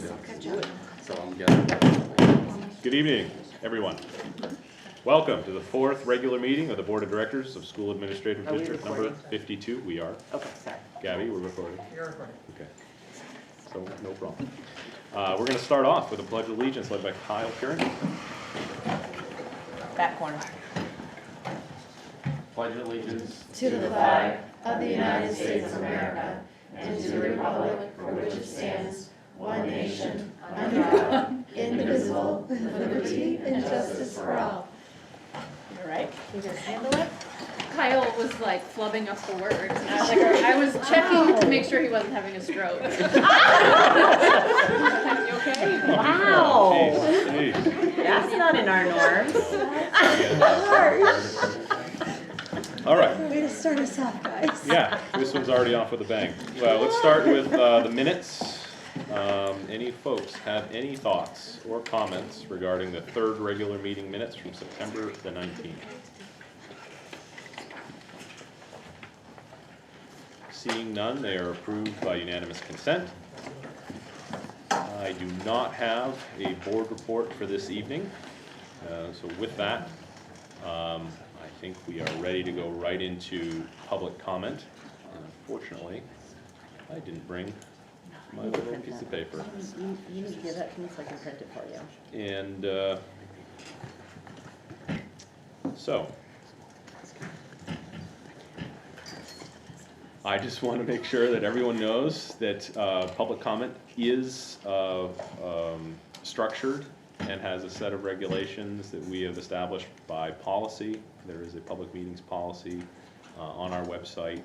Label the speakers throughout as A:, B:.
A: Good job.
B: So I'm guessing.
C: Good evening, everyone. Welcome to the fourth regular meeting of the Board of Directors of School Administrative
D: Are we
C: District number
D: recording?
C: 52. We are.
D: Okay, sorry.
C: Gabby, we're recording.
A: You're recording.
C: Okay. So, no problem. We're going to start off with a Pledge of Allegiance led by Kyle Kieran.
D: Back corner.
B: Pledge allegiance
A: To the flag of the United States of America and to the republic for which it stands, one nation, under God, indivisible, with liberty and justice for all.
D: All right.
A: You guys handle it?
E: Kyle was like flubbing up the words, and I was like, I was checking to make sure he wasn't having a stroke. You okay?
D: Wow.
C: Jeez, jeez.
D: That's not in our norms.
C: All right.
A: Way to start us off, guys.
C: Yeah, this one's already off with a bang. Well, let's start with the minutes. Any folks have any thoughts or comments regarding the third regular meeting minutes from September the 19th? Seeing none, they are approved by unanimous consent. I do not have a board report for this evening. So with that, I think we are ready to go right into public comment. And unfortunately, I didn't bring my little piece of paper.
D: You need to give that to me so I can print it for you.
C: And so, I just want to make sure that everyone knows that public comment is structured and has a set of regulations that we have established by policy. There is a public meetings policy on our website.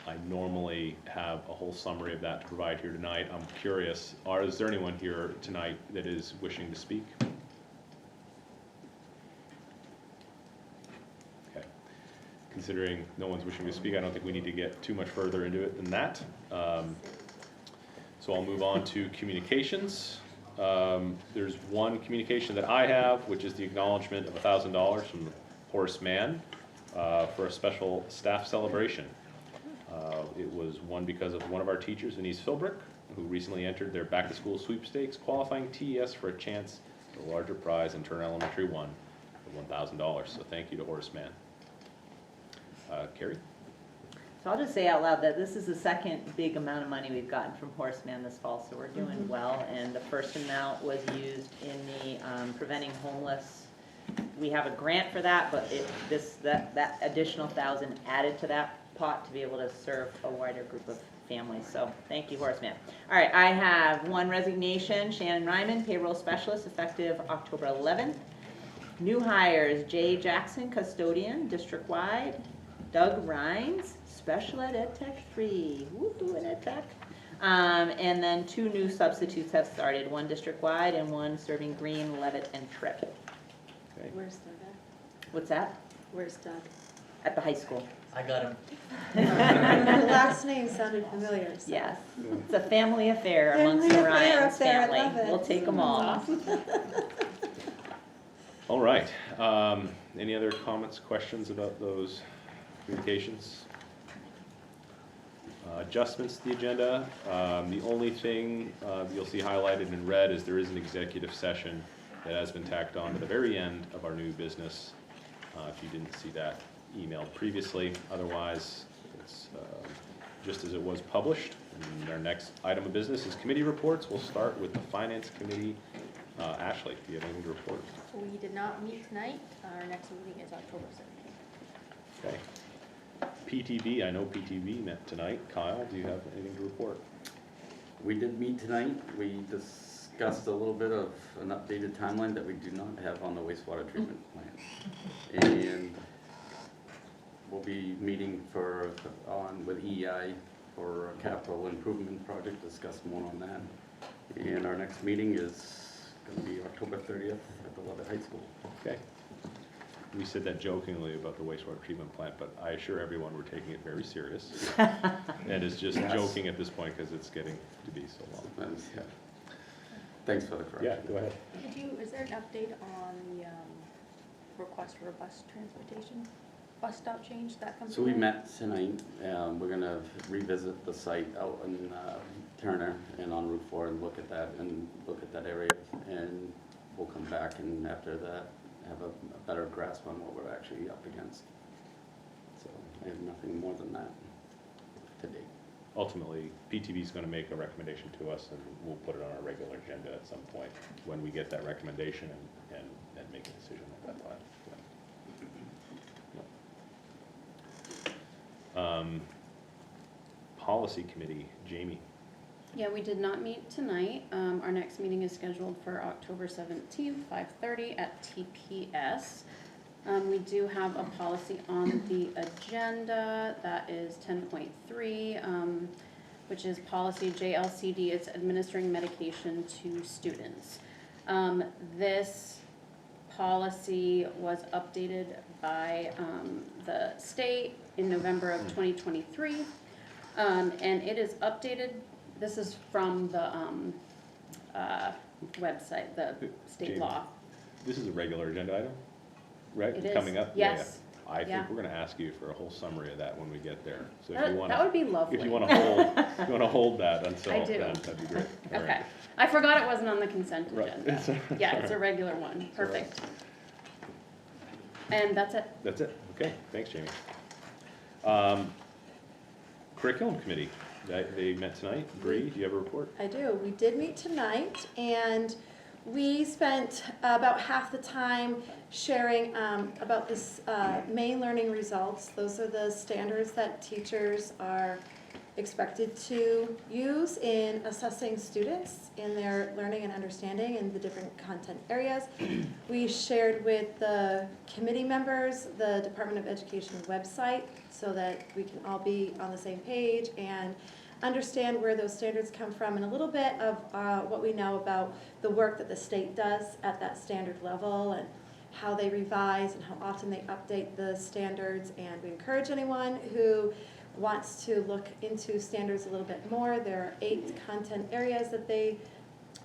C: I normally have a whole summary of that to provide here tonight. I'm curious, is there anyone here tonight that is wishing to speak? Okay. Considering no one's wishing to speak, I don't think we need to get too much further into it than that. So I'll move on to communications. There's one communication that I have, which is the acknowledgement of $1,000 from Horace Mann for a special staff celebration. It was won because of one of our teachers, Denise Philbrick, who recently entered their back-to-school sweepstakes, qualifying TES for a chance at a larger prize, and Turner Elementary won for $1,000. So thank you to Horace Mann. Carrie?
D: So I'll just say out loud that this is the second big amount of money we've gotten from Horace Mann this fall, so we're doing well. And the first amount was used in the preventing homeless. We have a grant for that, but that additional 1,000 added to that pot to be able to serve a wider group of families. So thank you, Horace Mann. All right, I have one resignation, Shannon Ryman, payroll specialist, effective October 11th. New hires, Jay Jackson, custodian, district-wide. Doug Rhines, special ed tech 3, woohoo in ed tech. And then 2 new substitutes have started, one district-wide and one serving Green, Levitt, and Tripp.
C: Okay.
A: Where's Doug at?
D: What's that?
A: Where's Doug?
D: At the high school.
F: I got him.
A: The last name sounded familiar. So.
D: Yes, it's a family affair amongst
A: Family
D: the
A: affair
D: Rhines
A: up there, I
D: family.
A: love it.
D: We'll take them all.
C: All right. Any other comments, questions about those communications? Adjustments to the agenda. The only thing you'll see highlighted in red is there is an executive session that has been tacked on to the very end of our new business. If you didn't see that emailed previously, otherwise it's just as it was published. And our next item of business is committee reports. We'll start with the Finance Committee. Ashley, do you have anything to report?
E: We did not meet tonight. Our next meeting is October 17th.
C: Okay. PTV, I know PTV met tonight. Kyle, do you have anything to report?
B: We did meet tonight. We discussed a little bit of an updated timeline that we do not have on the wastewater treatment plant. And we'll be meeting with EI for a capital improvement project, discuss more on that. And our next meeting is going to be October 30th at the Levitt High School.
C: Okay. We said that jokingly about the wastewater treatment plant, but I assure everyone we're taking it very serious. And it's just joking at this point because it's getting to be so long.
B: Yeah. Thanks for the correction.
C: Yeah, go ahead.
E: Is there an update on the request for a bus transportation? Bus stop change that comes
B: So we
E: in?
B: met tonight. We're going to revisit the site out in Turner and on Route 4 and look at that area, and we'll come back and after that have a better grasp on what we're actually up against. So I have nothing more than that to date.
C: Ultimately, PTV is going to make a recommendation to us, and we'll put it on our regular agenda at some point when we get that recommendation and make a decision at that time. Yeah. Policy Committee, Jamie.
E: Yeah, we did not meet tonight. Our next meeting is scheduled for October 17th, 5:30 at TPS. We do have a policy on the agenda, that is 10.3, which is policy JLCD, it's administering medication to students. This policy was updated by the state in November of 2023, and it is updated, this is from the website, the state
C: Jamie,
E: law.
C: This is a regular agenda item, right?
E: It is,
C: Coming up?
E: yes.
C: Yeah. I
E: Yeah.
C: think we're gonna ask you for a whole summary of that when we get there. So if
E: That
C: you wanna,
E: would be lovely.
C: if you wanna hold, if you wanna hold that until
E: I do.
C: then, that'd be great. All right.
E: Okay, I forgot it wasn't on the consent
C: Right.
E: agenda. Yeah, it's a regular one,
C: all right.
E: perfect. And that's it.
C: That's it. Okay, thanks, Jamie. Curriculum Committee, they met tonight. Bree, do you have a report?
A: I do. We did meet tonight, and we spent about half the time sharing about this main learning results. Those are the standards that teachers are expected to use in assessing students in their learning and understanding in the different content areas. We shared with the committee members the Department of Education website so that we can all be on the same page and understand where those standards come from and a little bit of what we know about the work that the state does at that standard level and how they revise and how often they update the standards. And we encourage anyone who wants to look into standards a little bit more. There are 8 content areas that they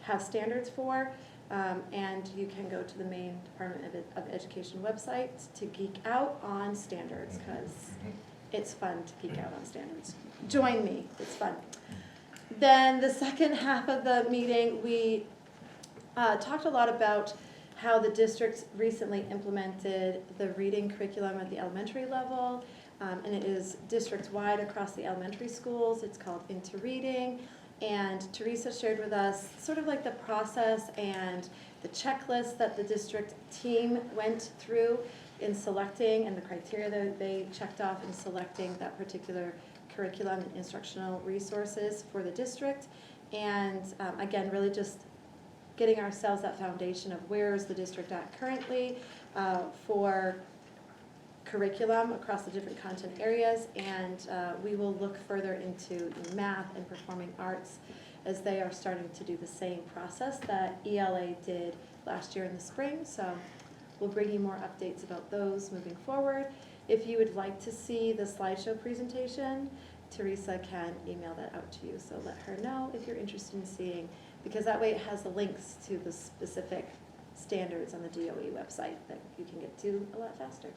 A: have standards for, and you can go to the main Department of Education website to geek out on standards, because it's fun to geek out on standards. Join me, it's fun. Then the second half of the meeting, we talked a lot about how the district recently implemented the reading curriculum at the elementary level, and it is district-wide across the elementary schools. It's called Into Reading, and Teresa shared with us sort of like the process and the checklist that the district team went through in selecting and the criteria that they checked off in selecting that particular curriculum and instructional resources for the district. And again, really just getting ourselves that foundation of where is the district at currently for curriculum across the different content areas, and we will look further into math and performing arts as they are starting to do the same process that ELA did last year in the spring. So we'll bring you more updates about those moving forward. If you would like to see the slideshow presentation, Teresa can email that out to you, so let her know if you're interested in seeing, because that way it has the links to the specific standards on the DOE website that you can get to a lot faster.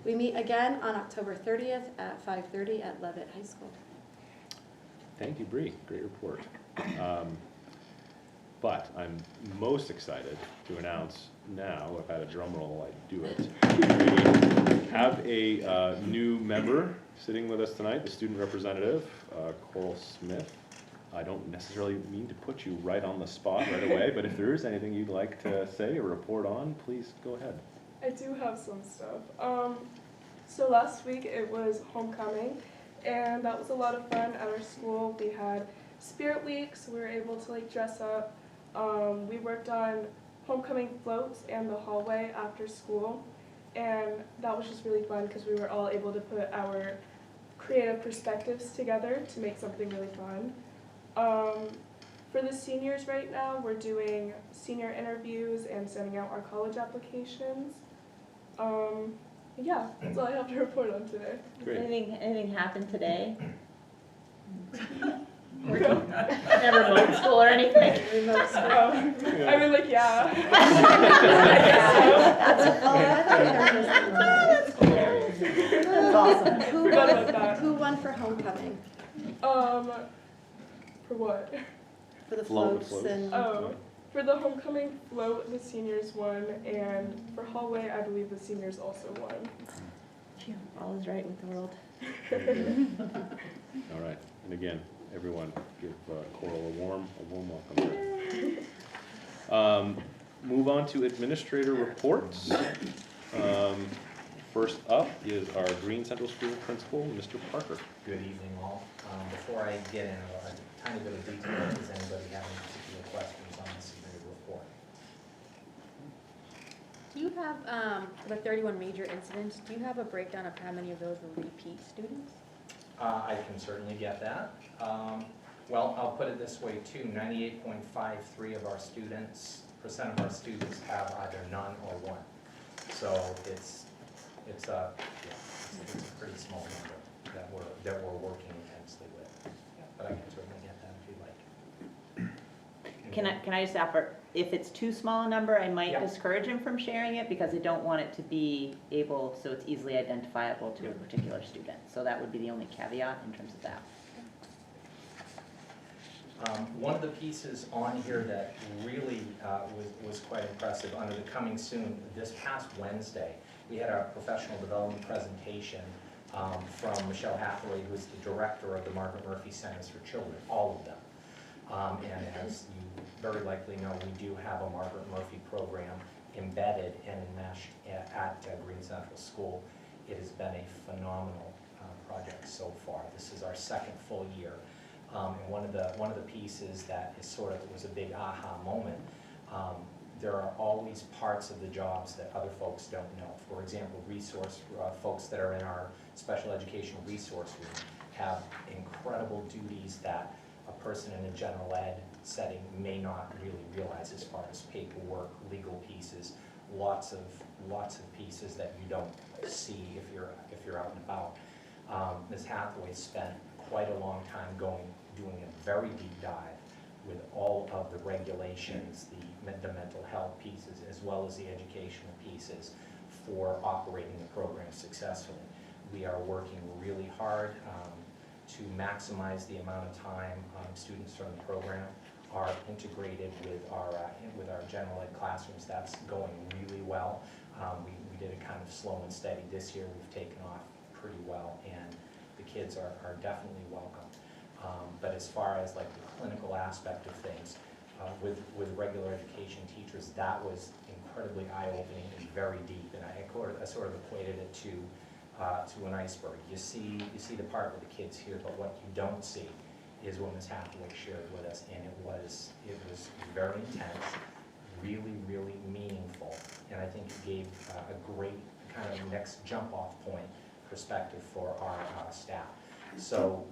A: We meet again on October 30th at 5:30 at Leavitt High School.
C: Thank you, Bree. Great report. But I'm most excited to announce now, if I had a drum roll, I'd do it. We have a new member sitting with us tonight, the student representative, Coral Smith. I don't necessarily mean to put you right on the spot right away, but if there is anything you'd like to say or report on, please go ahead.
F: I do have some stuff. So last week it was homecoming, and that was a lot of fun at our school. We had Spirit Week, so we were able to dress up. We worked on homecoming floats and the hallway after school, and that was just really fun because we were all able to put our creative perspectives together to make something really fun. For the seniors right now, we're doing senior interviews and sending out our college applications. Yeah, that's all I have to report on today.
C: Great.
D: Anything happened today?
F: No.
D: At remote school or anything?
A: Remote school.
F: I mean, yeah.
D: That's awesome.
F: Forgot about that.
A: Who won for homecoming?
F: For what?
A: For the
C: Float.
A: floats and.
F: Oh, for the homecoming float, the seniors won, and for hallway, I believe the seniors also won.
D: Phew, all is right with the world.
C: All right, and again, everyone give Coral a warm welcome there. Move on to administrator reports. First up is our Green Central School principal, Mr. Parker.
G: Good evening, all. Before I get into a tiny bit of detail, does anybody have any particular questions on the submitted report?
H: Do you have, the 31 major incidents, do you have a breakdown of how many of those were repeat students?
G: I can certainly get that. Well, I'll put it this way too, 98.53% of our students have either none or one. So it's a pretty small number that we're working intensely with. Yeah, but I can certainly get that if you'd like.
D: Can I just offer, if it's too small a number, I might
G: Yeah.
D: discourage him from sharing it because I don't want it to be able, so it's easily identifiable to a particular student. So that would be the only caveat in terms of that.
G: One of the pieces on here that really was quite impressive, under the coming soon, this past Wednesday, we had our professional development presentation from Michelle Hathaway, who is the director of the Margaret Murphy Centers for Children, all of them. And as you very likely know, we do have a Margaret Murphy program embedded and enmeshed at Green Central School. It has been a phenomenal project so far. This is our second full year. And one of the pieces that is was a big aha moment, there are always parts of the jobs that other folks don't know. For example, folks that are in our special education resource room have incredible duties that a person in a general ed setting may not really realize, as far as paperwork, legal pieces, lots of pieces that you don't see if you're out and about. Ms. Hathaway spent quite a long time doing a very deep dive with all of the regulations, the mental health pieces, as well as the educational pieces for operating the program successfully. We are working really hard to maximize the amount of time students from the program are integrated with our general ed classrooms. That's going really well. We did it kind of slow and steady this year. We've taken off pretty well, and the kids are definitely welcome. But as far as like the clinical aspect of things, with regular education teachers, that was incredibly eye-opening and very deep. And I sort of equated it to an iceberg. You see the part with the kids here, but what you don't see is what Ms. Hathaway shared with us, and it was very intense, really, really meaningful, and I think it gave a great kind of next jump-off point perspective for our staff. So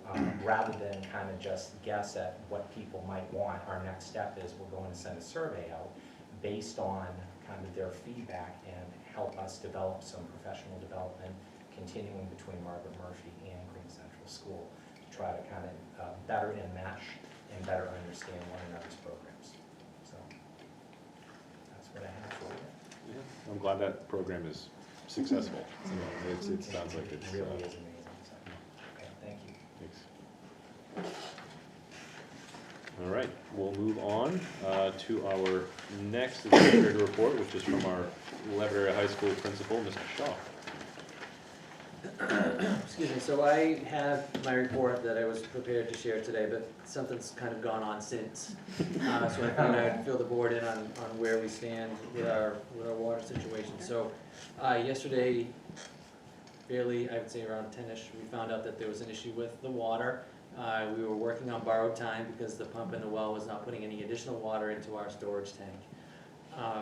G: rather than kind of just guess at what people might want, our next step is we're going to send a survey out based on kind of their feedback and help us develop some professional development continuing between Margaret Murphy and Green Central School to try to kind of better enmesh and better understand one another's programs. So that's what I have for you.
C: Yeah, I'm glad that program is successful. It sounds like it's
G: It really is amazing. So, okay, thank you.
C: Thanks. All right, we'll move on to our next administrator report, which is from our Levitt Area High School principal, Mr. Shaw.
I: Excuse me, so I have my report that I was prepared to share today, but something's kind of gone on since. So I thought I'd fill the board in on where we stand with our water situation. So yesterday, fairly, I would say around 10-ish, we found out that there was an issue with the water. We were working on borrowed time because the pump in the well was not putting any additional water into our storage tank.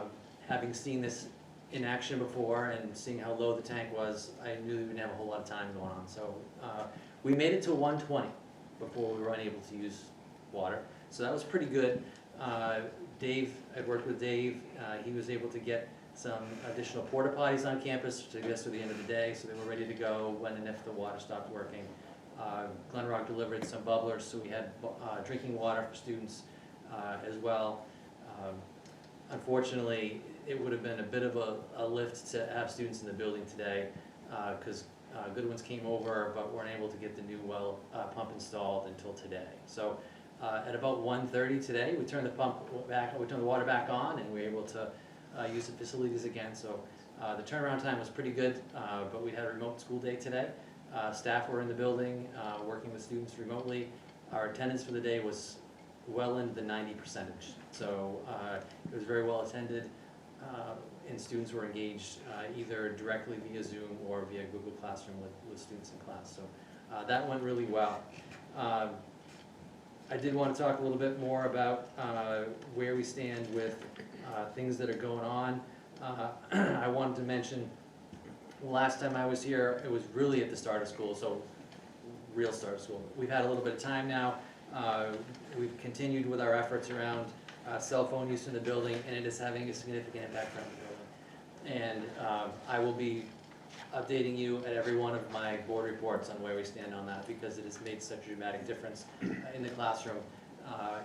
I: Having seen this in action before and seeing how low the tank was, I knew we didn't have a whole lot of time going on. So we made it to 120 before we were unable to use water. So that was pretty good. Dave, I worked with Dave. He was able to get some additional porta potties on campus to get us to the end of the day, so they were ready to go when and if the water stopped working. Glen Rock delivered some bubblers, so we had drinking water for students as well. Unfortunately, it would have been a bit of a lift to have students in the building today because Goodwin's came over but weren't able to get the new well pump installed until today. So At about 1:30 today, we turned the water back on, and we were able to use the facilities again. So the turnaround time was pretty good, but we had a remote school day today. Staff were in the building, working with students remotely. Our attendance for the day was well into the 90%. So it was very well attended, and students were engaged either directly via Zoom or via Google Classroom with students in class. So that went really well. I did want to talk a little bit more about where we stand with things that are going on. I wanted to mention, last time I was here, it was really at the start of school, so real start of school. We've had a little bit of time now. We've continued with our efforts around cell phone use in the building, and it is having a significant impact on the building. And I will be updating you at every one of my board reports on where we stand on that, because it has made such a dramatic difference in the classroom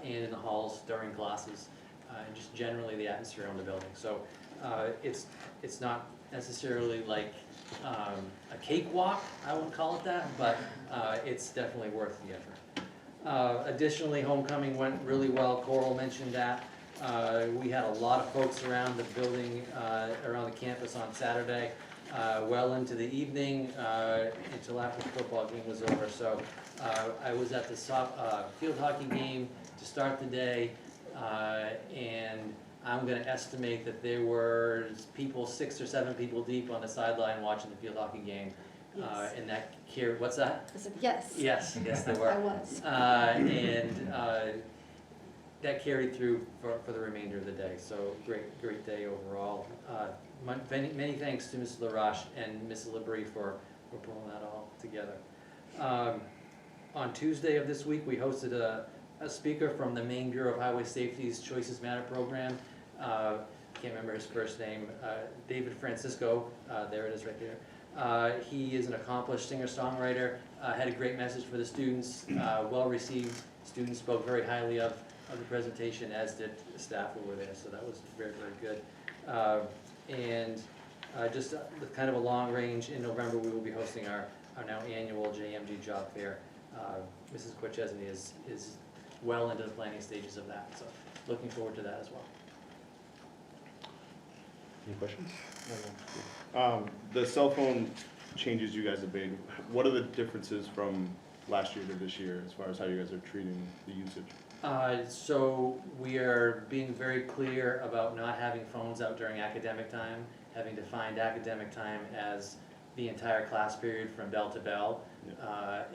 I: and in the halls during classes, and just generally the atmosphere on the building. So it's not necessarily like a cakewalk, I wouldn't call it that, but it's definitely worth the effort. Additionally, homecoming went really well. Coral mentioned that. We had a lot of folks around the building, around the campus on Saturday, well into the evening, until after the football game was over. So I was at the field hockey game to start the day, and I'm going to estimate that there were 6 or 7 people deep on the sideline watching the field hockey game.
A: Yes.
I: And that carried, what's that?
A: I said, yes.
I: Yes, there were.
A: I was.
I: And that carried through for the remainder of the day. So great day overall. Many thanks to Mrs. LaRoche and Mrs. Labrie for pulling that all together. On Tuesday of this week, we hosted a speaker from the Maine Bureau of Highway Safety's Choices Matter program. Can't remember his first name. David Francisco, there it is right there. He is an accomplished singer-songwriter, had a great message for the students, well received. Students spoke very highly of the presentation, as did the staff who were there, so that was very good. And just kind of a long range, in November we will be hosting our now annual JMG Job Fair. Mrs. Quachesney is well into the planning stages of that, so looking forward to that as well.
C: Any questions?
J: The cell phone changes you guys have made, what are the differences from last year to this year as far as how you guys are treating the usage?
I: So we are being very clear about not having phones out during academic time, having defined academic time as the entire class period from bell to bell,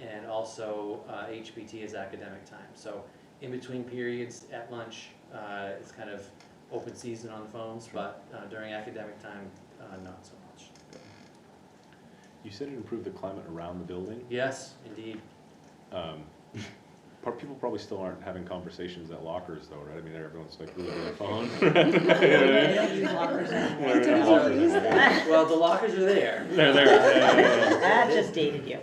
I: and also HPT is academic time. So in between periods, at lunch, it's kind of open season on the phones, but during academic time, not so much.
C: You said it improved the climate around the building.
I: Yes, indeed.
C: People probably still aren't having conversations at lockers though, right? I mean, everyone's like glued to their phone.
D: They don't use lockers anymore.
I: Well, the lockers are there.
C: They're there. Yeah.
D: That just dated you.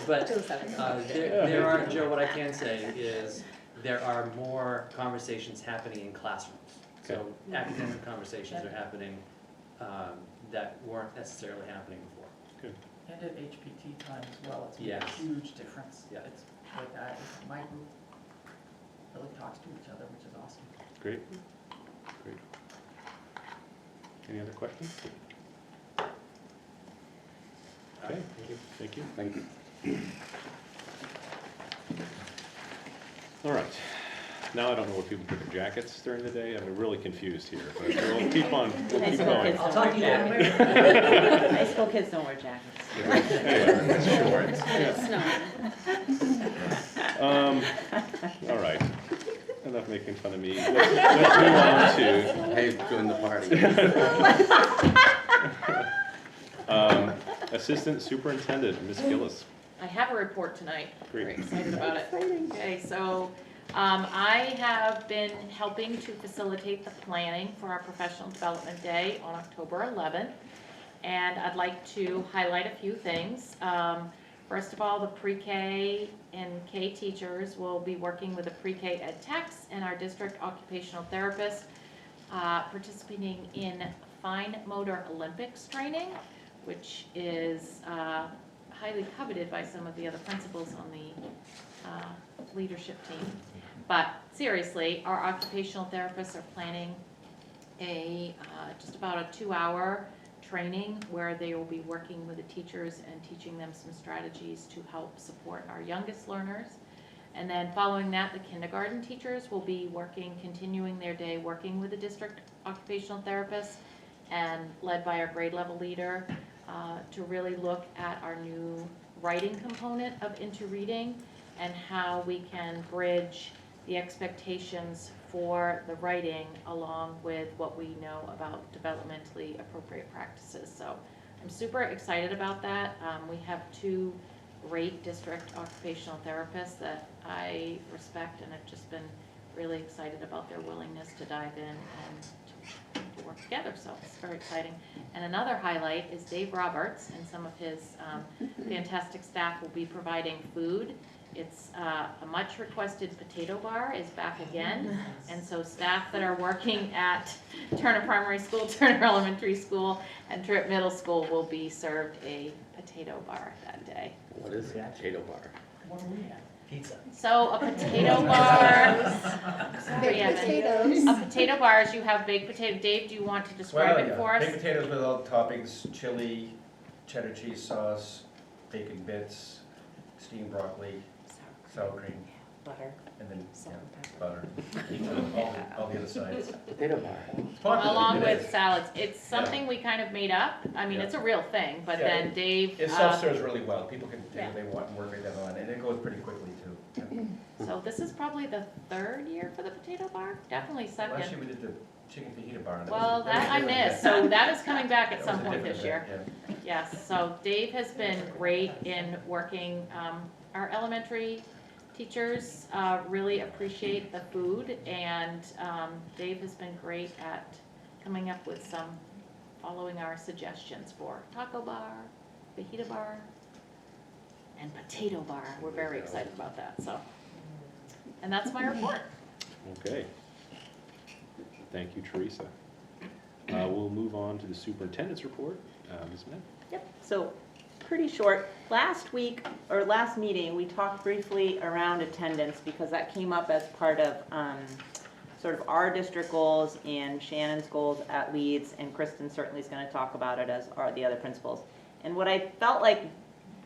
I: But there are, Joe, what I can say is there are more conversations happening in classrooms. So academic conversations are happening that weren't necessarily happening before.
C: Good.
K: And at HPT time as well, it's
I: Yes.
K: a huge difference.
I: Yeah.
K: It's like my group really talks to each other, which is awesome.
C: Great. Any other questions? Okay, thank you.
B: Thank you.
C: All right. Now I don't know what people put their jackets during the day. I'm really confused here, but we'll keep on,
D: High school
C: going.
D: kids
I: I'll
D: don't
I: talk
D: wear
I: to you later.
D: jackets. High school kids don't wear jackets.
C: Anyway,
E: It's snowing.
C: all right. Enough making fun of me. Let's move on to
B: Hey, join the party.
C: Assistant Superintendent, Ms. Gillis.
H: I have a report tonight.
C: Great.
H: Very excited about it. Okay, so I have been helping to facilitate the planning for our Professional Development Day on October 11th. And I'd like to highlight a few things. First of all, the pre-K and K teachers will be working with the pre-K ed techs and our district occupational therapists, participating in Fine Motor Olympics training, which is highly coveted by some of the other principals on the leadership team. But seriously, our occupational therapists are planning just about a 2-hour training where they will be working with the teachers and teaching them some strategies to help support our youngest learners. And then following that, the kindergarten teachers will be continuing their day working with the district occupational therapists and led by our grade level leader to really look at our new writing component of Into Reading and how we can bridge the expectations for the writing along with what we know about developmentally appropriate practices. So I'm super excited about that. We have 2 great district occupational therapists that I respect and have just been really excited about their willingness to dive in and to work together, so it's very exciting. And another highlight is Dave Roberts and some of his fantastic staff will be providing food. It's a much requested potato bar is back again, and so staff that are working at Turner Primary School, Turner Elementary School, and Tripp Middle School will be served a potato bar that day.
B: What is a potato bar?
K: What do we have?
G: Pizza.
H: So a potato bar, sorry,
A: Baked
H: Evan.
A: potatoes.
H: A potato bar is you have baked potato. Dave, do you want to describe it for us?
L: Baked potatoes with all the toppings, chili, cheddar cheese sauce, bacon bits, steamed broccoli, sour cream,
D: Butter.
L: and then, butter. All the other sides.
B: Potato bar.
L: It's popular.
H: Along
L: It
H: with
L: is.
H: salads. It's something we kind of made up. I mean,
L: Yeah.
H: it's a real thing, but
L: Yeah,
H: then Dave,
L: It self-serves really well. People can take
H: Yeah.
L: what they want and work right down the line, and it goes pretty quickly too. Yeah.
H: so this is probably the 3rd year for the potato bar, definitely
L: Last year
H: second.
L: we did the chicken fajita bar. and
H: Well,
L: was
H: that I
L: different.
H: missed, so that is coming back at
L: That
H: some
L: was a
H: point
L: different
H: this year.
L: event, yeah.
H: Yes, so Dave has been great in working, our elementary teachers really appreciate the food, and Dave has been great at coming up with following our suggestions for taco bar, fajita bar, and potato bar. We're very excited about that, so. And that's my report.
C: Okay. Thank you, Teresa. We'll move on to the superintendent's report. Ms. Smith?
D: Yep, so pretty short. Last week, or last meeting, we talked briefly around attendance because that came up as part of sort of our district goals and Shannon's goals at Leeds, and Kristen certainly is going to talk about it, as are the other principals. And what I felt like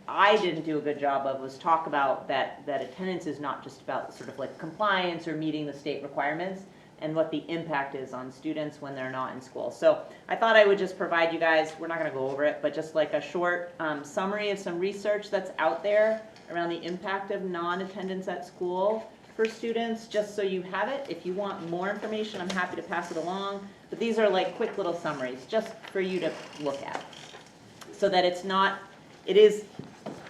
D: I didn't do a good job of was talk about that attendance is not just about sort of like compliance or meeting the state requirements, and what the impact is on students when they're not in school. So I thought I would just provide you guys, we're not gonna go over it, but just like a short summary of some research that's out there around the impact of non-attendance at school for students, just so you have it. If you want more information, I'm happy to pass it along. But these are like quick little summaries, just for you to look at. So that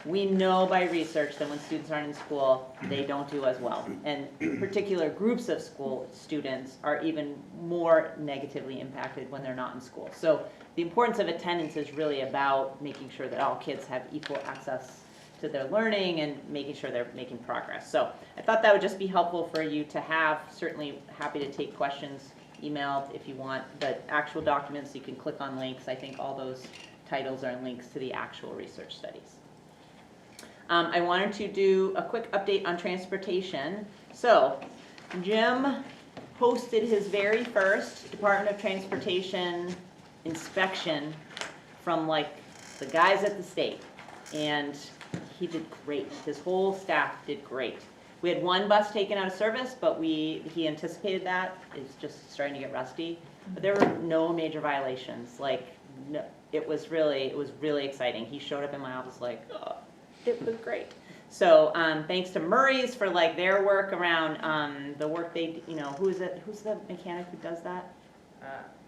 D: we know by research that when students aren't in school, they don't do as well. And particular groups of school students are even more negatively impacted when they're not in school. So the importance of attendance is really about making sure that all kids have equal access to their learning and making sure they're making progress. So I thought that would just be helpful for you to have. Certainly happy to take questions emailed if you want. The actual documents, you can click on links. I think all those titles are links to the actual research studies. I wanted to do a quick update on transportation. So Jim hosted his very first Department of Transportation inspection from like the guys at the state. And he did great. His whole staff did great. We had one bus taken out of service, but he anticipated that. It's just starting to get rusty. But there were no major violations. Like, no, it was really exciting. He showed up in my office like, oh, it was great. So thanks to Murray's for like their work around the work they, who's the mechanic who does that?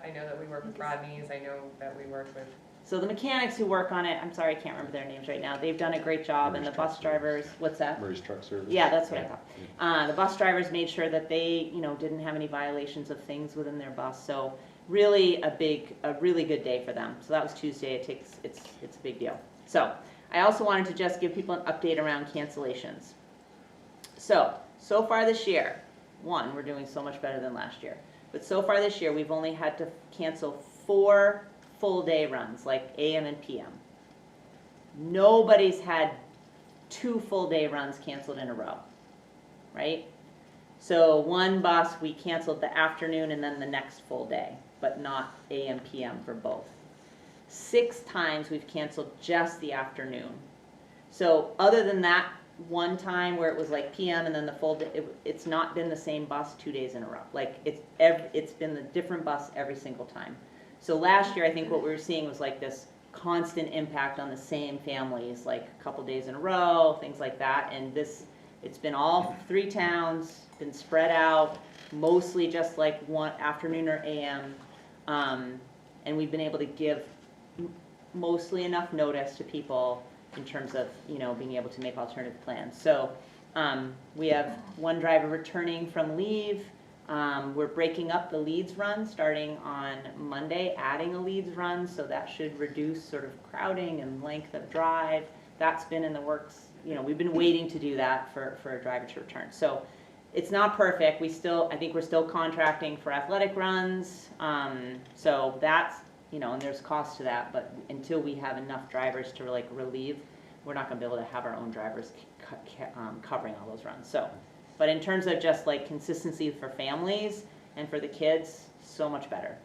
M: I know that we work with Rodney's, I know that we work with.
D: So the mechanics who work on it, I'm sorry, I can't remember their names right now. They've done a great job, and the bus drivers, what's that?
C: Murray's Truck Service?
D: Yeah, that's what I thought. The bus drivers made sure that they, didn't have any violations of things within their bus. So really a really good day for them. So that was Tuesday. It's a big deal. So I also wanted to just give people an update around cancellations. So far this year, we're doing so much better than last year. But so far this year, we've only had to cancel 4 full day runs, like AM and PM. nobody's had 2 full-day runs canceled in a row, right? So one bus, we canceled the afternoon and then the next full day, but not AM, PM for both. 6 times we've canceled just the afternoon. So other than that one time where it was like PM and then the full day, it's not been the same bus 2 days in a row. Like it's been the different bus every single time. So last year, I think what we were seeing was like this constant impact on the same families, like a couple days in a row, things like that. And it's been all 3 towns, been spread out, mostly just like one afternoon or AM. And we've been able to give mostly enough notice to people in terms of, being able to make alternative plans. So we have one driver returning from leave. We're breaking up the Leeds run starting on Monday, adding a Leeds run, so that should reduce sort of crowding and length of drive. That's been in the works. We've been waiting to do that for a driver to return. So it's not perfect. I think we're still contracting for athletic runs. So that's, and there's cost to that, but until we have enough drivers to like relieve, we're not gonna be able to have our own drivers covering all those runs. So, but in terms of just like consistency for families and for the kids, so much better.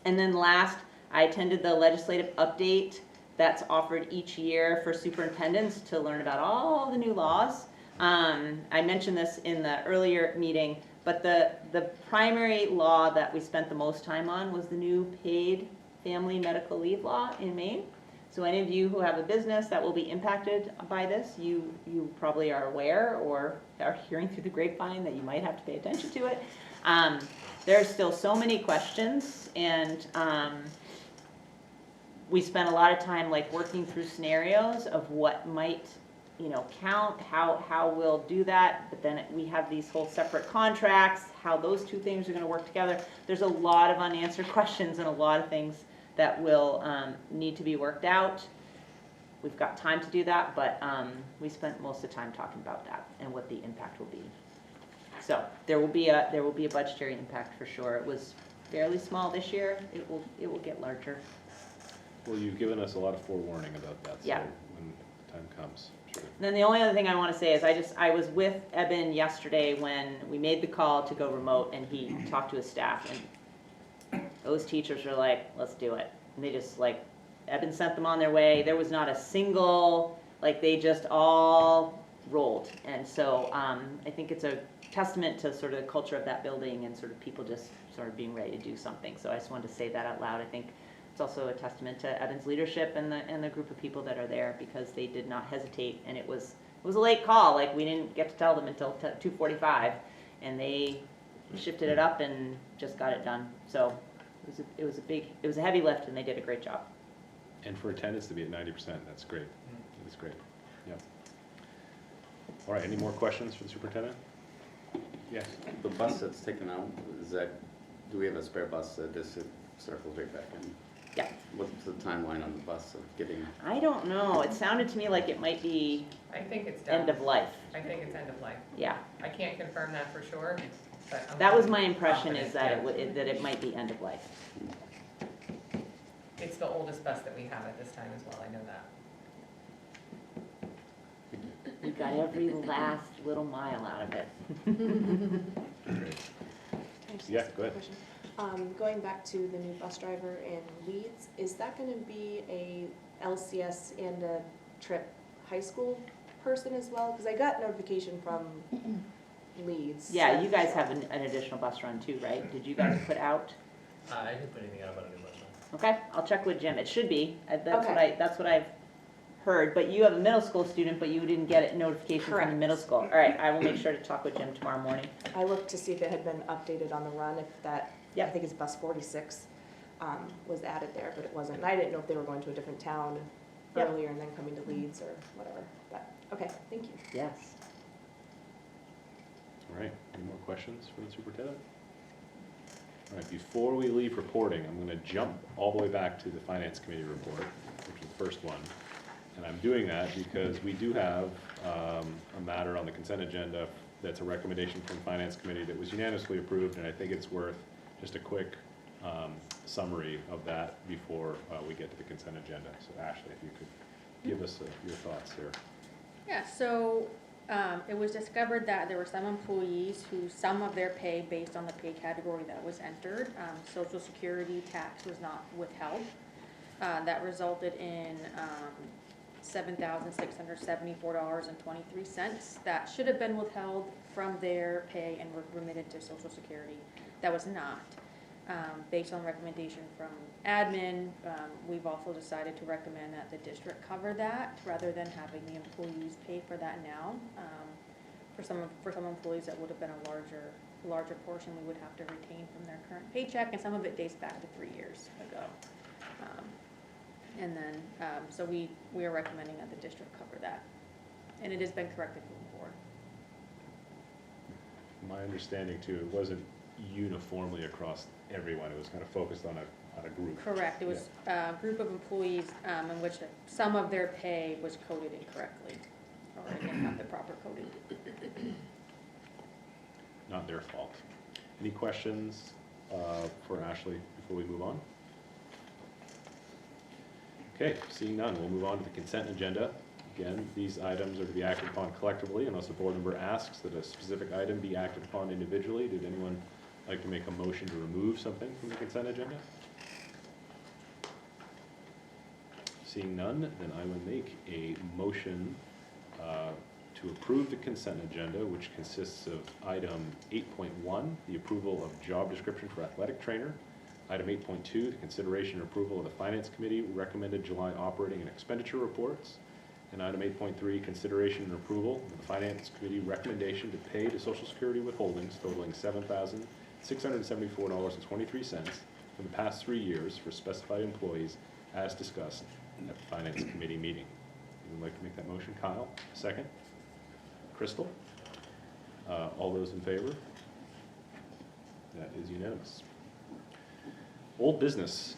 D: And then last, I attended the legislative update that's offered each year for superintendents to learn about all the new laws. I mentioned this in the earlier meeting, but the primary law that we spent the most time on was the new paid family medical leave law in Maine. So any of you who have a business that will be impacted by this, you probably are aware or are hearing through the grapevine that you might have to pay attention to it. There are still so many questions, and we spent a lot of time like working through scenarios of what might count, how we'll do that, but then we have these whole separate contracts, how those 2 things are going to work together. There's a lot of unanswered questions and a lot of things that will need to be worked out. We've got time to do that, but we spent most of the time talking about that and what the impact will be. So there will be a budgetary impact for sure. It was fairly small this year. It will get larger.
C: Well, you've given us a lot of forewarning about that, so
D: Yeah.
C: when the time comes, sure.
D: And then the only other thing I want to say is I was with Eben yesterday when we made the call to go remote, and he talked to his staff, and those teachers were like, let's do it. And they just like, Eben sent them on their way. There was not a single, they just all rolled. And so I think it's a testament to sort of the culture of that building and sort of people just sort of being ready to do something. So I just wanted to say that out loud. I think it's also a testament to Eben's leadership and the group of people that are there, because they did not hesitate. And it was a late call. Like, we didn't get to tell them until 2:45, and they shifted it up and just got it done. So it was a heavy lift, and they did a great job.
C: And for attendance to be at 90%, that's great. That's great. Yeah. All right, any more questions for the superintendent? Yes.
B: The bus that's taken out, do we have a spare bus that just circles right back in?
D: Yeah.
B: What's the timeline on the bus of getting?
D: I don't know. It sounded to me like it might be
M: I think it's done.
D: end of life.
M: I think it's end of life.
D: Yeah.
M: I can't confirm that for sure, but I'm
D: That was my impression,
M: confident,
D: is that
M: yeah.
D: that it might be end of life.
M: It's the oldest bus that we have at this time as well, I know that.
D: We got every last little mile out of it.
C: Great. Yeah, go ahead.
N: Going back to the new bus driver in Leeds, is that going to be a LCS and a trip high school person as well? Because I got notification from Leeds.
D: Yeah, you guys have an additional bus run too, right? Did you guys put out?
I: I didn't put anything out about a new bus run.
D: Okay, I'll check with Jim. It should be. That's
N: Okay.
D: that's what I've heard. But you have a middle school student, but you didn't get a notification from the
N: Correct.
D: middle school. All right, I will make sure to talk with Jim tomorrow morning.
N: I looked to see if it had been updated on the run, if that,
D: Yeah.
N: I think it's bus 46, was added there, but it wasn't. And I didn't know if they were going to a different town
D: Yep.
N: earlier and then coming to Leeds or whatever. But, okay, thank you.
D: Yes.
C: All right, any more questions for the superintendent? All right, before we leave reporting, I'm going to jump all the way back to the Finance Committee report, which is the first one. And I'm doing that because we do have a matter on the consent agenda that's a recommendation from the Finance Committee that was unanimously approved, and I think it's worth just a quick summary of that before we get to the consent agenda. So Ashley, if you could give us your thoughts here.
E: Yeah, so it was discovered that there were some employees who some of their pay based on the pay category that was entered, Social Security tax was not withheld. That resulted in $7,674.23 that should have been withheld from their pay and were remitted to Social Security. That was not. Based on recommendation from admin, we've also decided to recommend that the district cover that rather than having the employees pay for that now. For some employees, that would have been a larger portion we would have to retain from their current paycheck, and some of it dates back to 3 years ago. And then, so we are recommending that the district cover that, and it has been corrected moving forward.
C: My understanding too, it wasn't uniformly across everyone, it was kind of focused on a group.
E: Correct, it was a group of employees in which some of their pay was coded incorrectly, or didn't have the proper coding.
C: Not their fault. Any questions for Ashley before we move on? Okay, seeing none, we'll move on to the consent agenda. Again, these items are to be acted upon collectively unless a board member asks that a specific item be acted upon individually. Did anyone like to make a motion to remove something from the consent agenda? Seeing none, then I will make a motion to approve the consent agenda, which consists of item 8.1, the approval of job description for athletic trainer. Item 8.2, the consideration and approval of the Finance Committee recommended July operating and expenditure reports. And item 8.3, consideration and approval of the Finance Committee recommendation to pay to Social Security withholdings totaling $7,674.23 for the past 3 years for specified employees as discussed at the Finance Committee meeting. Would like to make that motion? Kyle, second. Crystal? All those in favor? That is unanimous. Old business.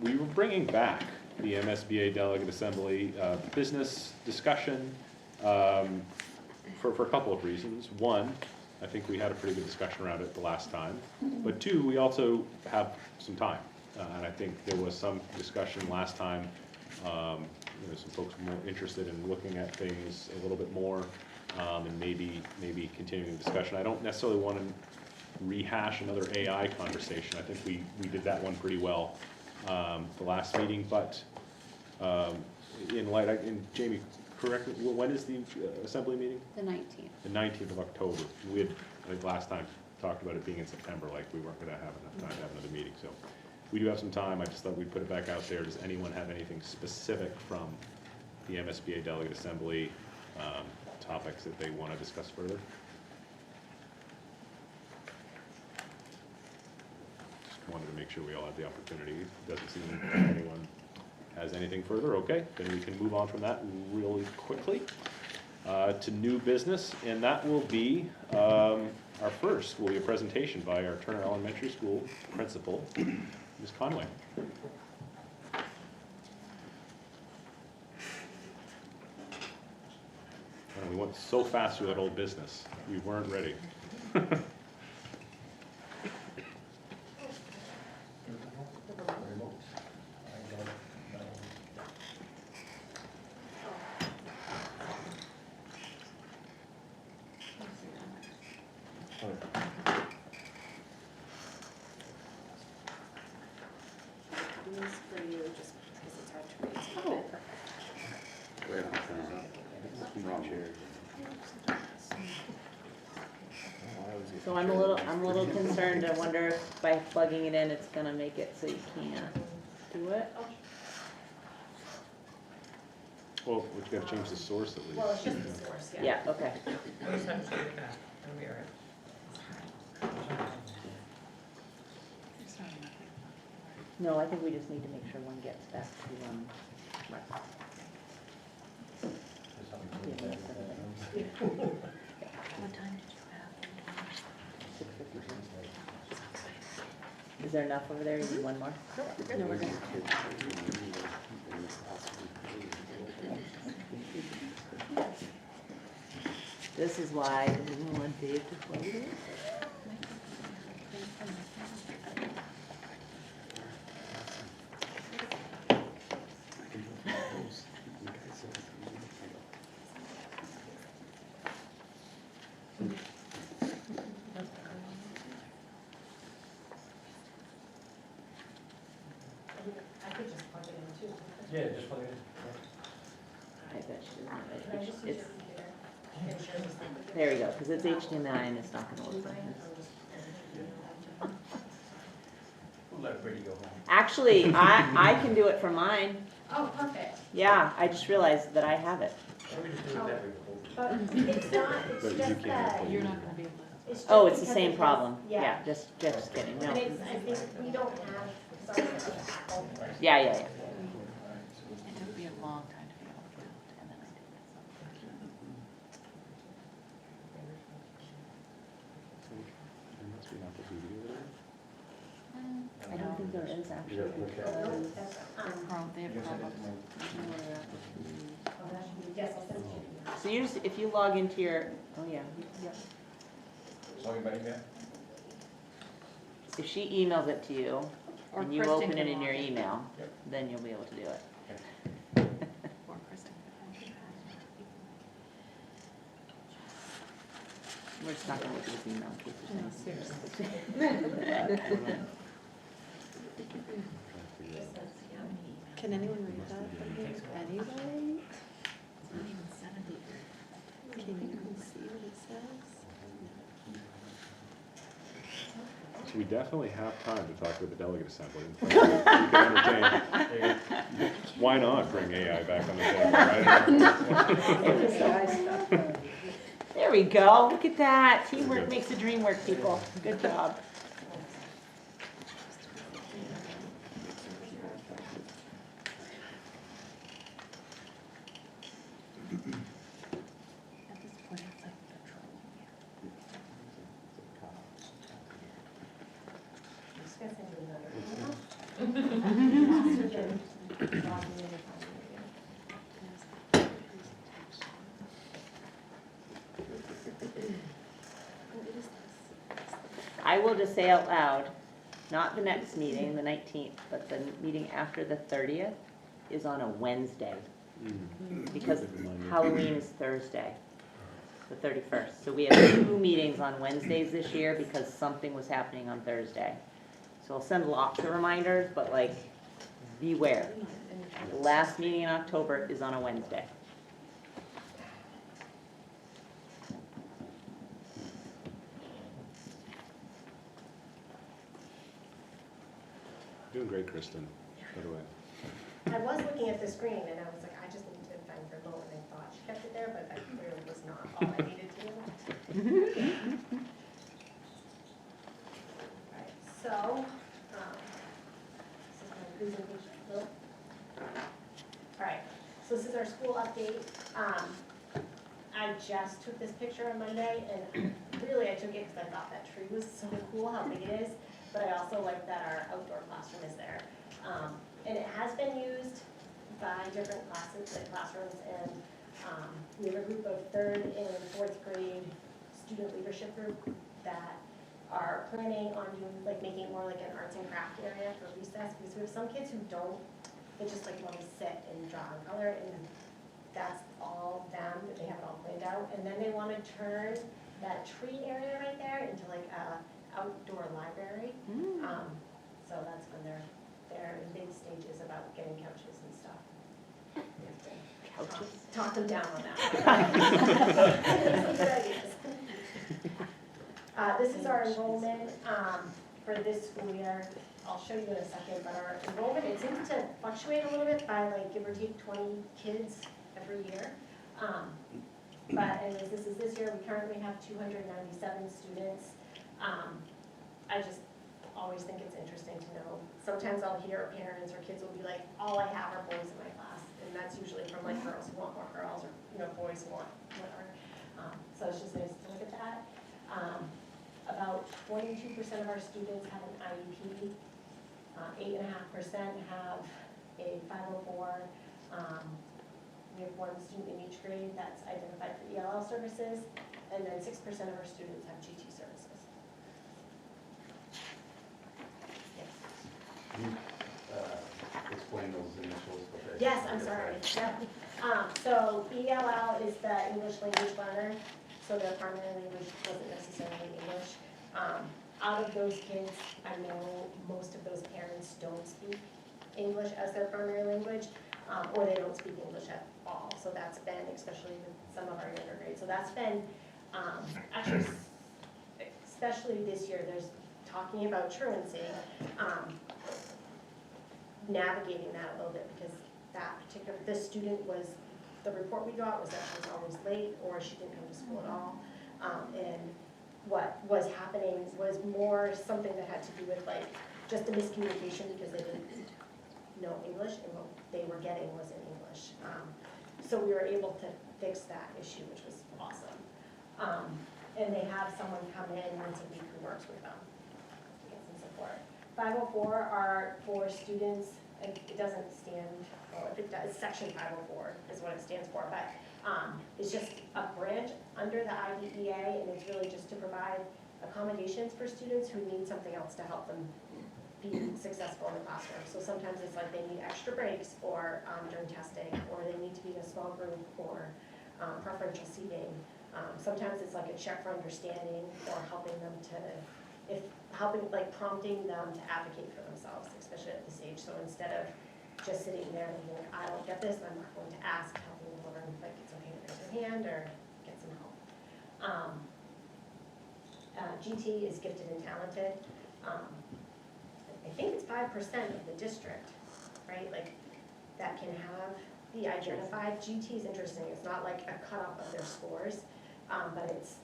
C: We were bringing back the MSBA Delegate Assembly business discussion for a couple of reasons. One, I think we had a pretty good discussion around it the last time. But two, we also have some time. And I think there was some discussion last time. Some folks were more interested in looking at things a little bit more and maybe continuing the discussion. I don't necessarily want to rehash another AI conversation. I think we did that one pretty well the last meeting, but in light, and Jamie, correct me, when is the assembly meeting?
E: The 19th.
C: The 19th of October. We had, I think last time, talked about it being in September, like we weren't going to have enough time to have another meeting, so we do have some time. I just thought we'd put it back out there. Does anyone have anything specific from the MSBA Delegate Assembly topics that they want to discuss further? Just wanted to make sure we all had the opportunity. Doesn't seem like anyone has anything further. Okay, then we can move on from that really quickly to new business, and that will be our first will be a presentation by our Turner Elementary School principal, Ms. Conway. And we went so fast through that old business, we weren't ready.
N: This is for you, just because it's hard to read.
B: Wait on wrong chair.
D: So I'm a little concerned. I wonder if by plugging it in, it's gonna make it so you can't do it.
C: Well, we gotta change the source at least.
N: Well, it's just the source, yeah.
D: Yeah, okay.
M: We'll just have to take it back, and we are.
D: No, I think we just need to make sure one gets back to,
H: What time did you have?
D: 6:52. Is there enough over there? You need one more?
E: No, we're good.
D: This is why I didn't want Dave to plug it in.
A: I could just plug it in too.
L: Yeah, just plug it
D: I bet she doesn't have it.
A: Can I just use
D: It's,
A: your computer? And share this thing with you?
D: there we go, because it's HDMI and it's not gonna work like this.
L: in. We'll let Brady go home.
D: Actually, I can do it from mine.
A: Oh, perfect.
D: Yeah, I just realized that I have it.
L: Why don't we just do it that way?
A: But it's not, it's
C: But you
A: just
C: can't
A: that.
C: plug it
H: You're
C: in.
H: not gonna be able to.
A: It's just
D: Oh, it's the
A: because
D: same
A: it has-
D: problem.
A: Yeah.
D: Yeah, just kidding, no.
A: And it's, I think we don't have, sorry, it's Apple.
D: Yeah.
H: It took me a long time to be able to do it, and then I did it.
C: There must be an Apple TV over there.
D: I don't think there is actually.
A: No,
D: because-
A: that's,
H: They have problems.
A: yes, I'll send it to you.
D: So you just, if you log into your, oh yeah,
L: So anybody there?
D: if she emails it to you
H: Or
D: and you
H: Kristen
D: open
H: can
D: it in
H: log
D: your
H: in.
D: email,
L: Yep.
D: then you'll be able to do it.
H: Or Kristen.
D: We're just not gonna look at his email in case there's anything.
E: Can anyone read that from here anyway?
H: It's not even 70.
E: Can you see what it says?
C: So we definitely have time to talk with the delegate assembly. We can entertain. Why not bring AI back on the table, right?
D: There we go, look at that. Teamwork
C: Good.
D: makes the dream work, people. Good job.
H: At this point, it's like patrol.
A: I'm just gonna send you another email. Faster than logging in and finding it.
D: I will just say out loud, not the next meeting, the 19th, but the meeting after the 30th is on a Wednesday. Because Halloween is Thursday, the 31st. So we have 2 meetings on Wednesdays this year because something was happening on Thursday. So I'll send lots of reminders, but like, beware. Last meeting in October is on a Wednesday.
C: Doing great, Kristen, by the way.
A: I was looking at the screen and I was like, I just need to find her goal, and I thought she kept it there, but that clearly was not all I needed to. Alright, so, this is my presentation. Nope. Alright, so this is our school update. I just took this picture on Monday, and really I took it because I thought that tree was so cool, how big it is, but I also like that our outdoor classroom is there. And it has been used by different classes, like classrooms, and we have a group of 3rd and 4th grade student leadership group that are planning on doing, like making more like an arts and craft area for recess, because we have some kids who don't, they just like want to sit and draw and color, and that's all them, they have it all planned out, and then they want to turn that tree area right there into like a outdoor library. So that's when they're in big stages about getting couches and stuff. We have to
D: Couches?
A: talk them down on that. Some good ideas. This is our enrollment for this school year. I'll show you in a second, but our enrollment, it seems to fluctuate a little bit by like give or take 20 kids every year. But anyways, this is this year, we currently have 297 students. I just always think it's interesting to know. Sometimes I'll hear parents or kids will be like, all I have are boys in my class. And that's usually from like girls who want more girls, or boys who want whatever. So it's just nice to look at that. About 22% of our students have an IEP. 8.5% have a 504. We have 1 student in each grade that's identified for ELL services, and then 6% of our students have GT services.
B: Can you explain those initials? what they-
A: Yes, I'm sorry. Yep. So ELL is the English language learner. so their primary language wasn't necessarily English. Out of those kids, I know most of those parents don't speak English as their primary language, or they don't speak English at all. So that's been, especially with some of our younger grades, so that's been, actually, especially this year, there's talking about truancy, navigating that a little bit, because that particular, this student was, the report we got was that she was always late, or she didn't come to school at all. And what was happening was more something that had to do with like, just a miscommunication because they didn't know English, and what they were getting was in English. So we were able to fix that issue, which was awesome. And they have someone come in once a week who works with them to get some support. 504 are for students, and it doesn't stand, well, if it does, section 504 is what it stands for, but it's just a branch under the IDEA, and it's really just to provide accommodations for students who need something else to help them be successful in the classroom. So sometimes it's like they need extra breaks, or during testing, or they need to be in a small group, or preferential seating. Sometimes it's like a check for understanding, or helping them to, like prompting them to advocate for themselves, especially at this age. So instead of just sitting there and being like, I don't get this, I'm not going to ask, helping them learn, like it's okay to raise your hand or get some help. GT is gifted and talented. I think it's 5% of the district, right? Like that can be identified. GT is interesting. It's not like a cutoff of their scores, but it's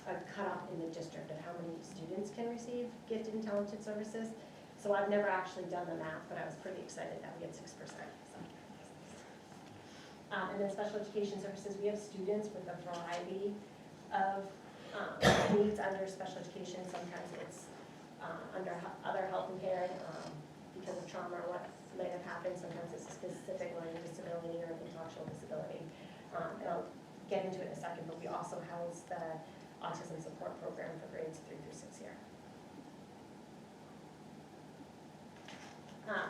A: a cutoff in the district of how many students can receive gifted and talented services. So I've never actually done the math, but I was pretty excited that we had 6%. So. And then special education services, we have students with a variety of needs under special education. Sometimes it's under other health impaired because of trauma or what might have happened. Sometimes it's a specific learning disability or intellectual disability. And I'll get into it in a second, but we also house the autism support program for grades 3 through 6 here.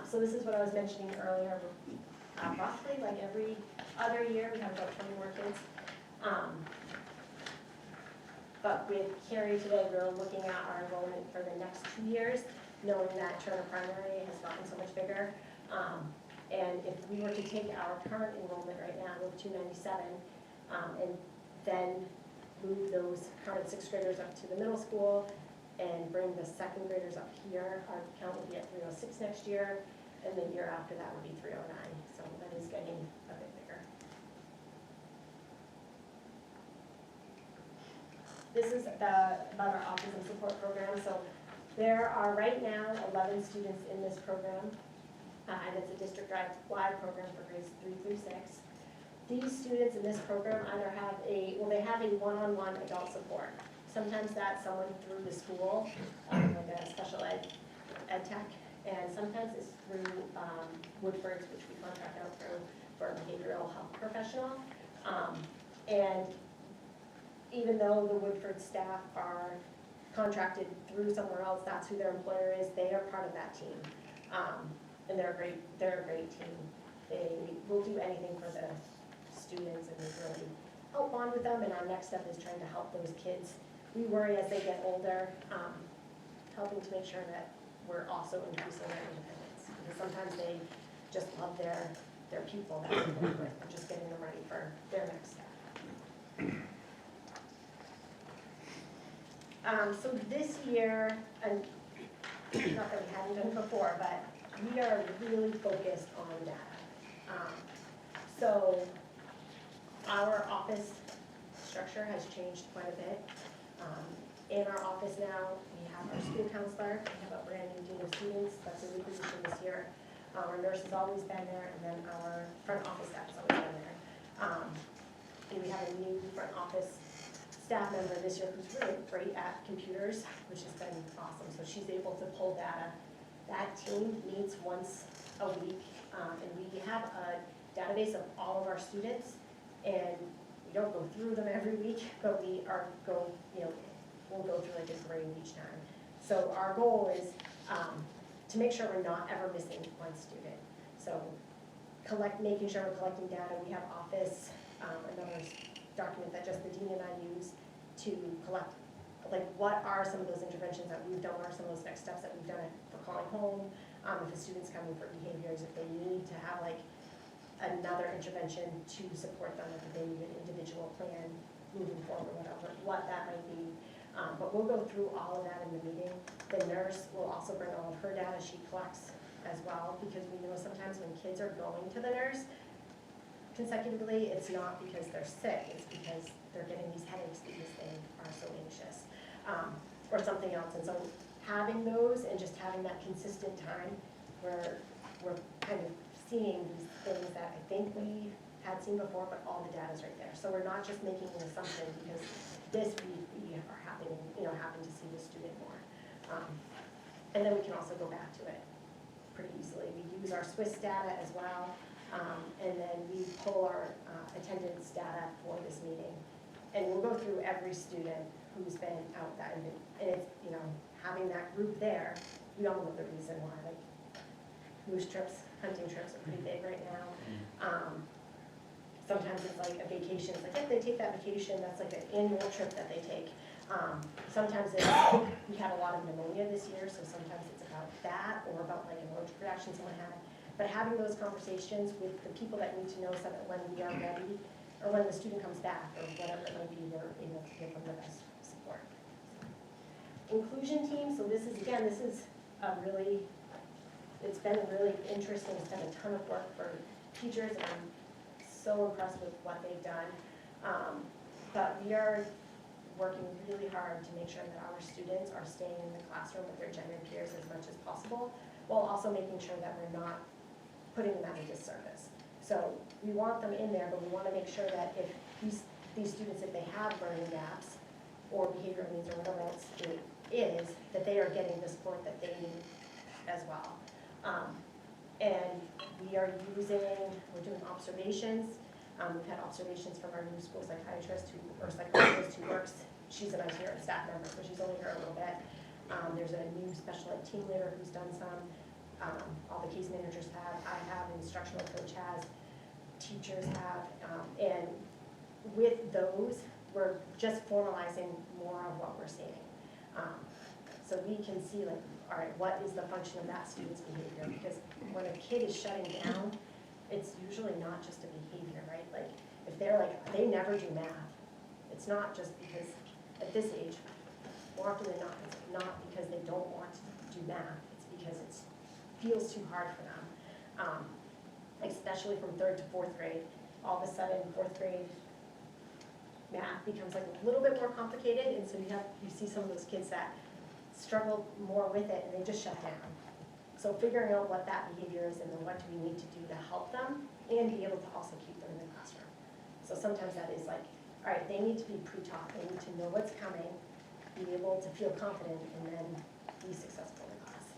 A: So this is what I was mentioning earlier. Roughly like every other year, we have about 20 more kids. But with Carrie today, we're looking at our enrollment for the next 2 years, knowing that Turner Primary has gotten so much bigger. And if we were to take our current enrollment right now with 297, and then move those current 6th graders up to the middle school and bring the 2nd graders up here, our count would be at 306 next year, and the year after that would be 309. So that is getting a bit bigger. This is about our autism support program. So there are right now 11 students in this program, and it's a district-wide program for grades 3 through 6. These students in this program either have they have a one-on-one adult support. Sometimes that's someone through the school, like a special ed tech, and sometimes it's through Woodford's, which we contract out through for a behavioral health professional. And even though the Woodford staff are contracted through somewhere else, that's who their employer is, they are part of that team. And they're a great team. They will do anything for the students, and we really help bond with them, and our next step is trying to help those kids. We worry as they get older, helping to make sure that we're also increasing their independence, because sometimes they just love their pupil that they work with, and just getting them ready for their next step. So this year, and not that we hadn't done before, but we are really focused on data. So our office structure has changed quite a bit. In our office now, we have our school counselor, we have a brand new dean of students, that's a new position this year. Our nurse has always been there, and then our front office staff has always been there. And we have a new front office staff member this year who's really great at computers, which has been awesome. So she's able to pull data. That team meets once a week, and we have a database of all of our students, and we don't go through them every week, but we'll go through like a grade each time. So our goal is to make sure we're not ever missing one student. So making sure we're collecting data. We have Office, another document that just the dean and I use, to collect, like, what are some of those interventions that we've done, what are some of those next steps that we've done for calling home, if a student's coming for behaviors, if they need to have like another intervention to support them, if they need an individual plan moving forward, whatever, what that might be. But we'll go through all of that in the meeting. The nurse will also bring all of her data she collects as well, because we know sometimes when kids are going to the nurse consecutively, it's not because they're sick, it's because they're getting these headaches because they are so anxious, or something else. And so having those and just having that consistent time where we're kind of seeing these things that I think we had seen before, but all the data's right there. So we're not just making an assumption because this week we are happen to see the student more. And then we can also go back to it pretty easily. We use our Swiss data as well, and then we pull our attendance data for this meeting. And we'll go through every student who's been out that, and it's, having that group there, we all know the reason why, like moose trips, hunting trips are pretty big right now. Sometimes it's like a vacation, it's like if they take that vacation, that's like an annual trip that they take. Sometimes we had a lot of pneumonia this year, so sometimes it's about that or about like an allergic reaction someone had. But having those conversations with the people that need to know so that when we are ready, or when the student comes back, or whatever it might be, we're able to give them the best support. Inclusion team, so this is it's been really interesting. It's been a ton of work for teachers, and I'm so impressed with what they've done. But we are working really hard to make sure that our students are staying in the classroom with their gender peers as much as possible, while also making sure that we're not putting them at a disservice. So we want them in there, but we want to make sure that if these students, if they have learning gaps or behavioral needs or whatever else it is, that they are getting the support that they need as well. And we're doing observations. We've had observations from our new school psychiatrist or psychologist who works, she's an itinerant staff member, so she's only here a little bit. There's a new special ed team leader who's done some. All the case managers have, I have, instructional coach has, teachers have, and with those, we're just formalizing more of what we're seeing. So we can see like, all right, what is the function of that student's behavior? Because when a kid is shutting down, it's usually not just a behavior, right? Like if they're like, they never do math, it's not just because at this age, more often than not, it's not because they don't want to do math, it's because it feels too hard for them. Especially from 3rd to 4th grade, all of a sudden 4th grade math becomes like a little bit more complicated, and so you see some of those kids that struggle more with it and they just shut down. So figuring out what that behavior is and then what do we need to do to help them and be able to also keep them in the classroom. So sometimes that is like, all right, they need to be pre-taught, they need to know what's coming, be able to feel confident, and then be successful in class.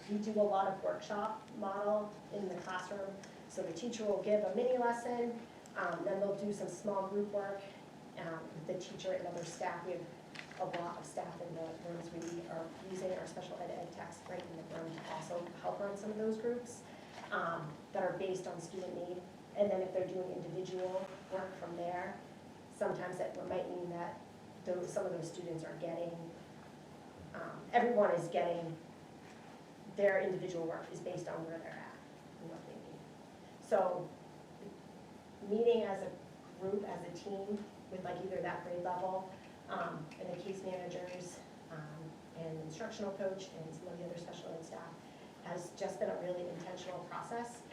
A: We do a lot of workshop model in the classroom. So the teacher will give a mini lesson, then they'll do some small group work with the teacher and other staff. We have a lot of staff in the rooms. We are using our special ed techs right in the room to also help run some of those groups that are based on student need. And then if they're doing individual work from there, sometimes that might mean that some of those students are getting, everyone is getting, their individual work is based on where they're at and what they need. So meeting as a group, as a team, with like either that grade level, and the case managers, and instructional coach, and some of the other special ed staff, has just been a really intentional process.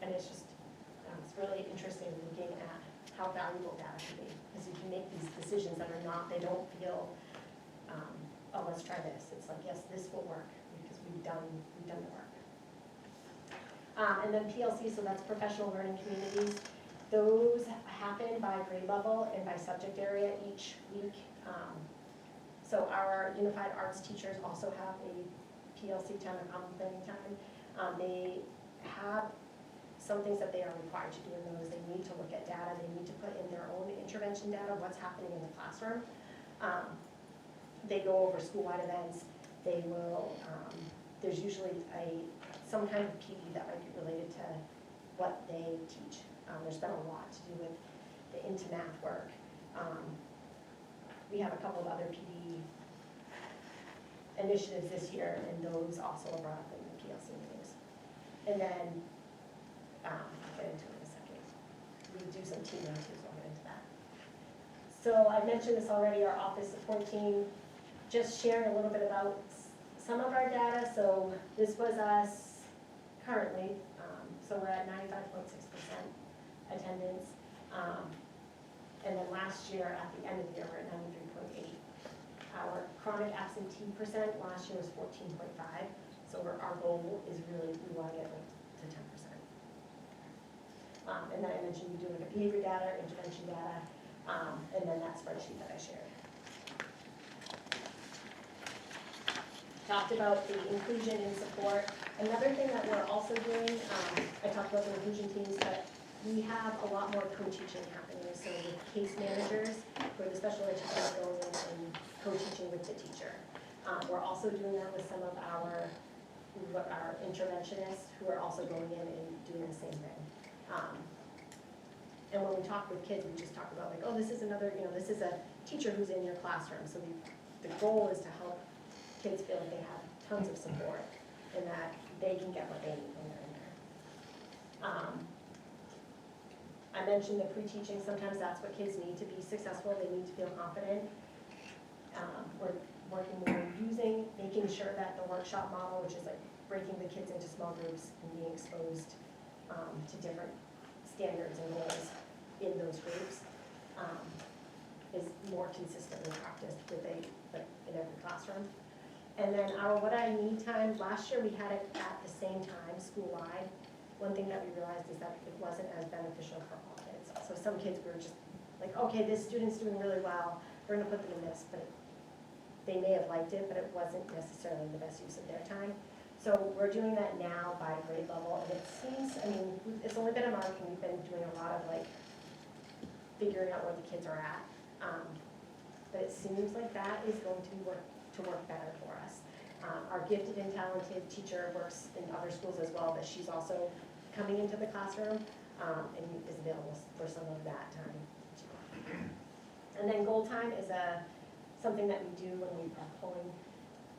A: And it's just, it's really interesting looking at how valuable data can be, because you can make these decisions that are not, they don't feel, oh, let's try this. It's like, yes, this will work, because we've done the work. And then PLC, so that's professional learning communities. Those happen by grade level and by subject area each week. So our unified arts teachers also have a PLC time, a common planning time. They have some things that they are required to do in those. They need to look at data. They need to put in their own intervention data, what's happening in the classroom. They go over school-wide events. They will, there's usually some kind of PE that might be related to what they teach. There's been a lot to do with the into math work. We have a couple of other PD initiatives this year, and those also are brought up in the PLC meetings. And then, I'll get into it in a second. We do some team now too, so I'll get into that. So I mentioned this already, our office support team, just sharing a little bit about some of our data. So this was us currently, so we're at 95.6% attendance. And then last year, at the end of the year, we're at 93.8. Our chronic absentee percent last year was 14.5. So our goal is really, we want to get to 10%. And then I mentioned we do like a behavior data, intervention data, and then that spreadsheet that I shared. Talked about the inclusion and support. Another thing that we're also doing, I talked about the inclusion teams, but we have a lot more co-teaching happening. So with case managers, where the special ed teachers are going in and co-teaching with the teacher. We're also doing that with some of our interventionists who are also going in and doing the same thing. And when we talk with kids, we just talk about like, oh, this is another, this is a teacher who's in your classroom. So the goal is to help kids feel like they have tons of support and that they can get what they need when they're in there. I mentioned the pre-teaching. Sometimes that's what kids need to be successful. They need to feel confident. We're working more making sure that the workshop model, which is like breaking the kids into small groups and being exposed to different standards and goals in those groups, is more consistently practiced in every classroom. And then our What I Need time, last year we had it at the same time school-wide. One thing that we realized is that it wasn't as beneficial for all kids. So some kids were just like, okay, this student's doing really well, we're gonna put them in this, but they may have liked it, but it wasn't necessarily the best use of their time. So we're doing that now by grade level, and it seems, it's only been a month, and we've been doing a lot of like figuring out where the kids are at. But it seems like that is going to work better for us. Our gifted and talented teacher works in other schools as well, but she's also coming into the classroom and is available for some of that time. And then goal time is something that we do when we are pulling,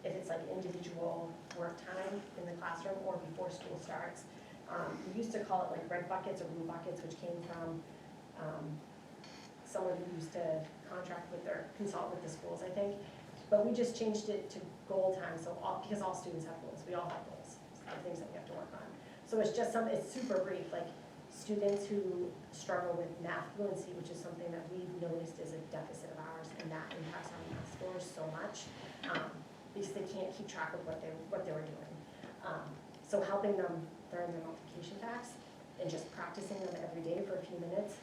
A: if it's like individual work time in the classroom or before school starts. We used to call it like red buckets or blue buckets, which came from someone who used to consult with the schools, I think. But we just changed it to goal time, because all students have goals. We all have goals, things that we have to work on. So it's just it's super brief, like students who struggle with math fluency, which is something that we've noticed is a deficit of ours, and that impacts our math scores so much, because they can't keep track of what they were doing. So helping them learn their multiplication facts and just practicing them every day for a few minutes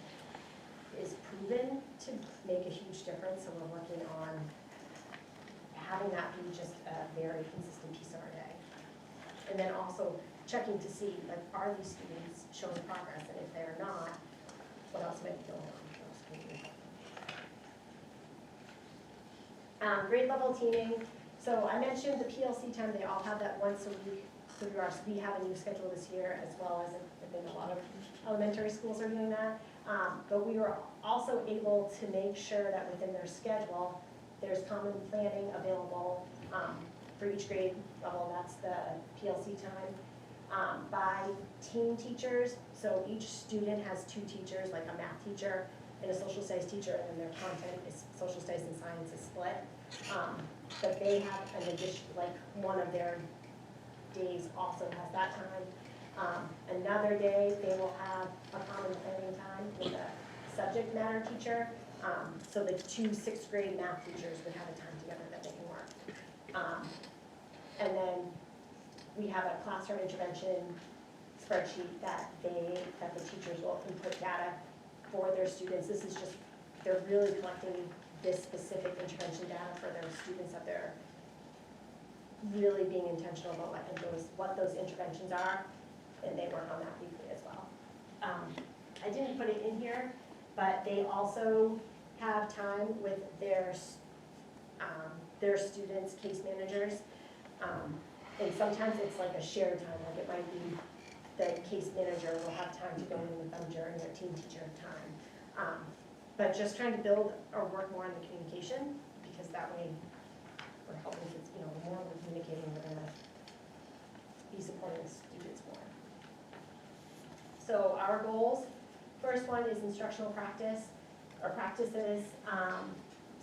A: is proven to make a huge difference. So we're working on having that be just a very consistent piece of our day. And then also checking to see, like, are these students showing progress? And if they're not, what else might be going on? Grade level teaming. So I mentioned the PLC time. They all have that once a week. So we have a new schedule this year, as well as I think a lot of elementary schools are doing that. But we were also able to make sure that within their schedule, there's common planning available for each grade level. That's the PLC time. By team teachers, so each student has two teachers, like a math teacher and a social studies teacher, and then their content is social studies and science is split. But they have an addition, like one of their days also has that time. Another day, they will have a common planning time with a subject matter teacher. So the two 6th grade math teachers would have a time together that they can work. And then we have a classroom intervention spreadsheet that the teachers will input data for their students. This is just, they're really collecting this specific intervention data for their students, that they're really being intentional about what those interventions are, and they work on that weekly as well. I didn't put it in here, but they also have time with their students' case managers. And sometimes it's like a shared time, like it might be the case manager will have time to go in with them during their team teacher time. but just trying to build or work more on the communication, because that way we're helping kids, you know, the more we're communicating, we're gonna be supporting students more. So our goals, first one is instructional practice, or practices.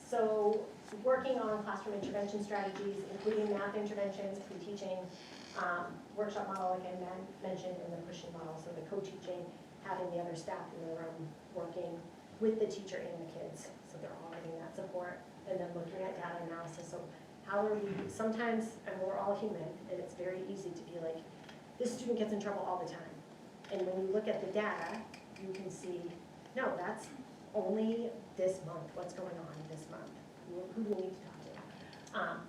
A: So working on classroom intervention strategies, including math interventions, pre-teaching, workshop model, like I mentioned, and the pushing model, so the co-teaching, having the other staff in the room working with the teacher and the kids, so they're all getting that support, and then looking at data analysis. So how are we, sometimes, and we're all human, and it's very easy to be like, this student gets in trouble all the time. And when you look at the data, you can see, no, that's only this month, what's going on this month, who do we need to talk to?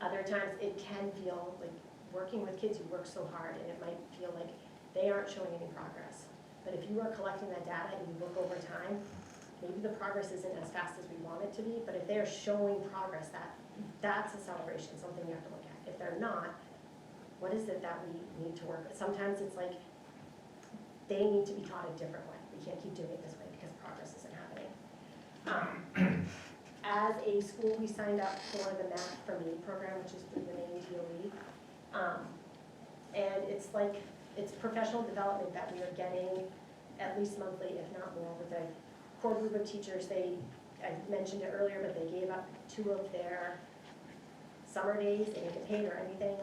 A: Other times it can feel like working with kids, you work so hard, and it might feel like they aren't showing any progress. But if you are collecting that data and you look over time, maybe the progress isn't as fast as we want it to be, but if they're showing progress, that's a celebration, something you have to look at. If they're not, what is it that we need to work with? Sometimes it's like they need to be taught a different way. We can't keep doing it this way because progress isn't happening. As a school, we signed up for the Math for Me program, which is through the main DOE. And it's like, it's professional development that we are getting at least monthly, if not more, with a core group of teachers. I mentioned it earlier, but they gave up 2 of their summer days, they didn't get paid or anything,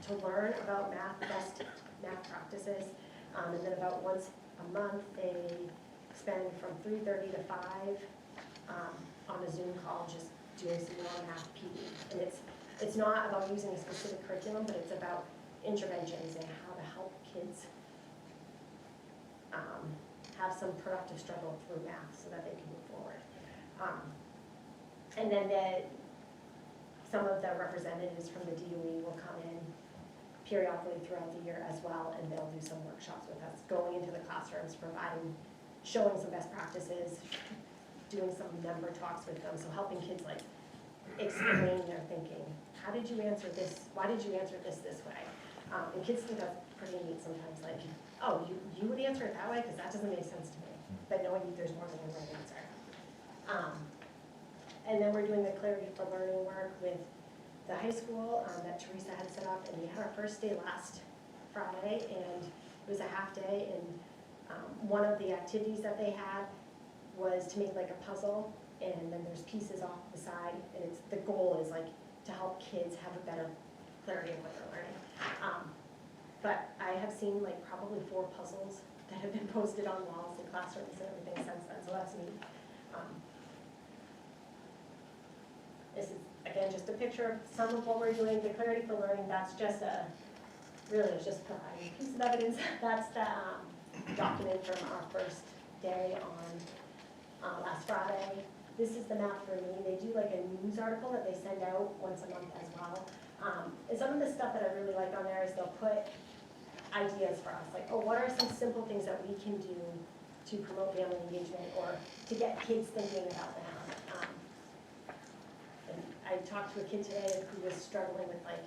A: to learn about math, best math practices. And then about once a month, they spend from 3:30 to 5 on a Zoom call, just doing some non-math PD. And it's not about using a specific curriculum, but it's about interventions and how to help kids have some productive struggle through math so that they can move forward. And then some of the representatives from the DOE will come in periodically throughout the year as well, and they'll do some workshops with us, going into the classrooms, showing some best practices, doing some member talks with them, so helping kids like explain their thinking. How did you answer this? Why did you answer this way? And kids think that's pretty neat sometimes, like, oh, you would answer it that way? Because that doesn't make sense to me. But knowing there's more than one right answer. And then we're doing the Clarity for Learning work with the high school that Teresa had set up, and we had our first day last Friday, and it was a half day, and one of the activities that they had was to make like a puzzle, and then there's pieces off the side, and the goal is like to help kids have a better clarity of what they're learning. But I have seen like probably 4 puzzles that have been posted on walls in classrooms and everything since then, so that's neat. This is, again, just a picture of some of what we're doing. The Clarity for Learning, that's just it's just providing a piece of evidence. That's the document from our first day on last Friday. This is the Math for Me. They do like a news article that they send out once a month as well. And some of the stuff that I really like on there is they'll put ideas for us, like, oh, what are some simple things that we can do to promote family engagement or to get kids thinking about math. And I talked to a kid today who was struggling with like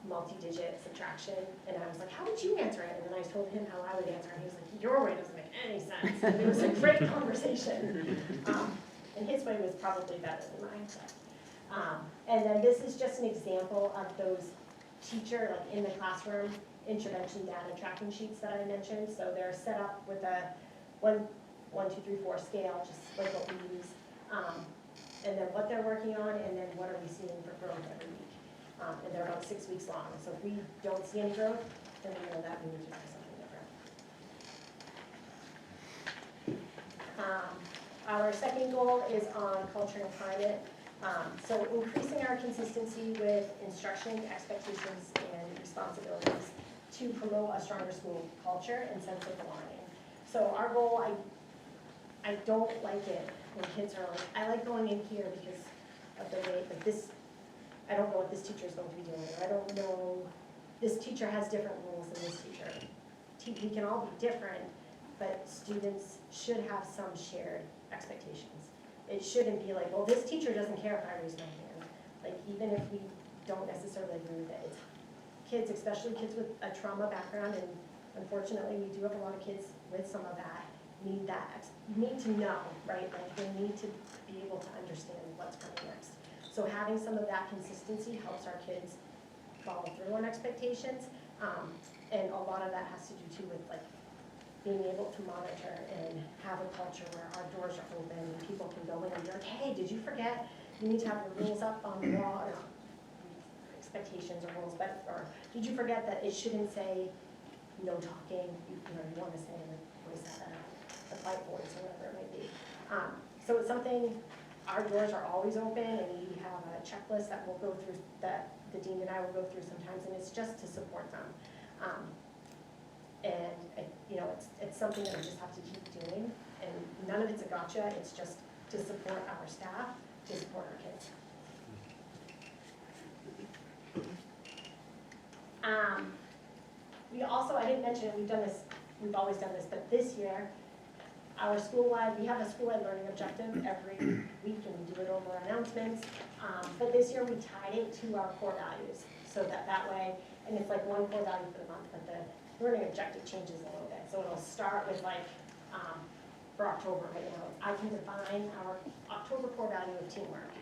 A: multi-digit subtraction, and I was like, how would you answer it? And then I told him how I would answer it, and he was like, your way doesn't make any sense. And it was a great conversation. And his way was probably better than mine. And then this is just an example of those teacher, like in the classroom, intervention data tracking sheets that I mentioned. So they're set up with a 1, 2, 3, 4 scale, just like what we use. And then what they're working on, and then what are we seeing for growth every week. And they're about 6 weeks long. So if we don't see any growth, then we know that we need to try something different. Our second goal is on culture and climate. So increasing our consistency with instruction, expectations, and responsibilities to promote a stronger school culture and sense of belonging. So our goal, I don't like it when kids are like, I like going in here because of the way, like this, I don't know what this teacher is going to be doing, or I don't know, this teacher has different rules than this teacher. We can all be different, but students should have some shared expectations. It shouldn't be like, well, this teacher doesn't care if I raise my hand. Like, even if we don't necessarily agree with it. It's kids, especially kids with a trauma background, and unfortunately we do have a lot of kids with some of that. need that, need to know, right? Like they need to be able to understand what's coming next. So having some of that consistency helps our kids follow through on expectations. And a lot of that has to do too with like being able to monitor and have a culture where our doors are open and people can go in and be like, hey, did you forget? You need to have your rules up on the wall. No, expectations or rules, but, or did you forget that it shouldn't say no talking? You want to say in the voice of the quiet voice or whatever it might be. So it's something, our doors are always open and we have a checklist that we'll go through, that the dean and I will go through sometimes, and it's just to support them. It's something that we just have to keep doing, and none of it's a gotcha, it's just to support our staff, to support our kids. We also, I didn't mention it, we've always done this, but this year, our school-wide, we have a school-wide learning objective every week, and we do it over announcements. But this year, we tied it to our core values, so that way, and it's like one core value for the month, but the learning objective changes a little bit. So it'll start with like, for October right now, I can define our October core value of teamwork.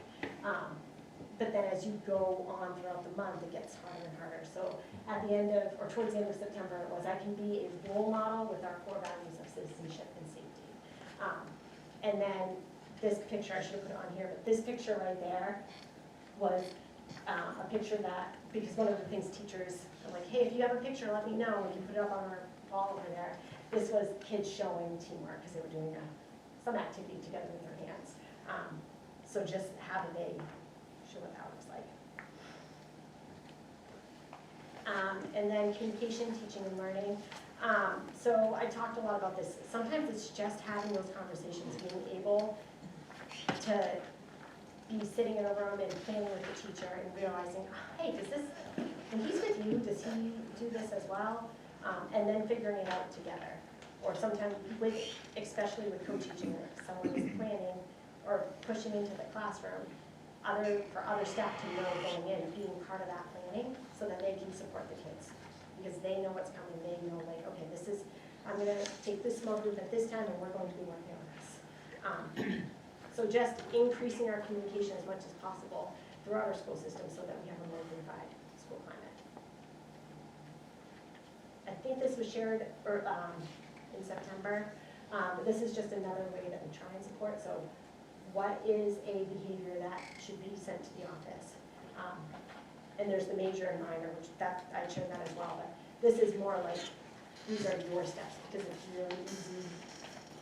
A: But then as you go on throughout the month, it gets harder and harder. So at the end of, or towards the end of September, it was, I can be a role model with our core values of citizenship and safety. And then this picture, I should have put it on here, but this picture right there was a picture that, because one of the things teachers are like, hey, if you have a picture, let me know, and you put it up on our wall over there. This was kids showing teamwork, because they were doing some activity together with their hands. So just having a show what that looks like. And then communication, teaching and learning. So I talked a lot about this. Sometimes it's just having those conversations, being able to be sitting in a room and planning with the teacher and realizing, hey, does this, when he's with you, does he do this as well? And then figuring it out together. Or sometimes with, especially with co-teaching, if someone is planning or pushing into the classroom, for other staff to know going in, being part of that planning so that they can support the kids. Because they know what's coming, they know like, okay, this is, I'm gonna take this small group at this time and we're going to be working on this. So just increasing our communication as much as possible throughout our school system so that we have a more unified school climate. I think this was shared in September. This is just another way that we try and support. So what is a behavior that should be sent to the office? And there's the major and minor, which I shared that as well, but this is more like, these are your steps, because it's really easy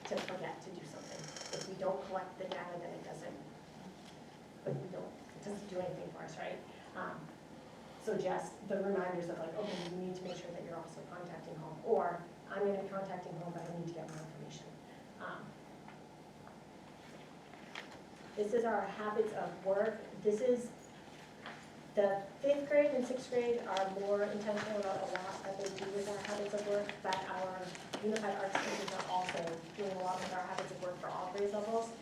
A: to forget to do something. If we don't collect the data, then it doesn't do anything for us, right? So just the reminders of like, okay, you need to make sure that you're also contacting home, or I'm gonna be contacting home, but I need to get more information. This is our habits of work. This is, the 5th grade and 6th grade are more intentional about a lot that they do with our habits of work, but our unified arts teachers are also doing a lot with our habits of work for all grade levels.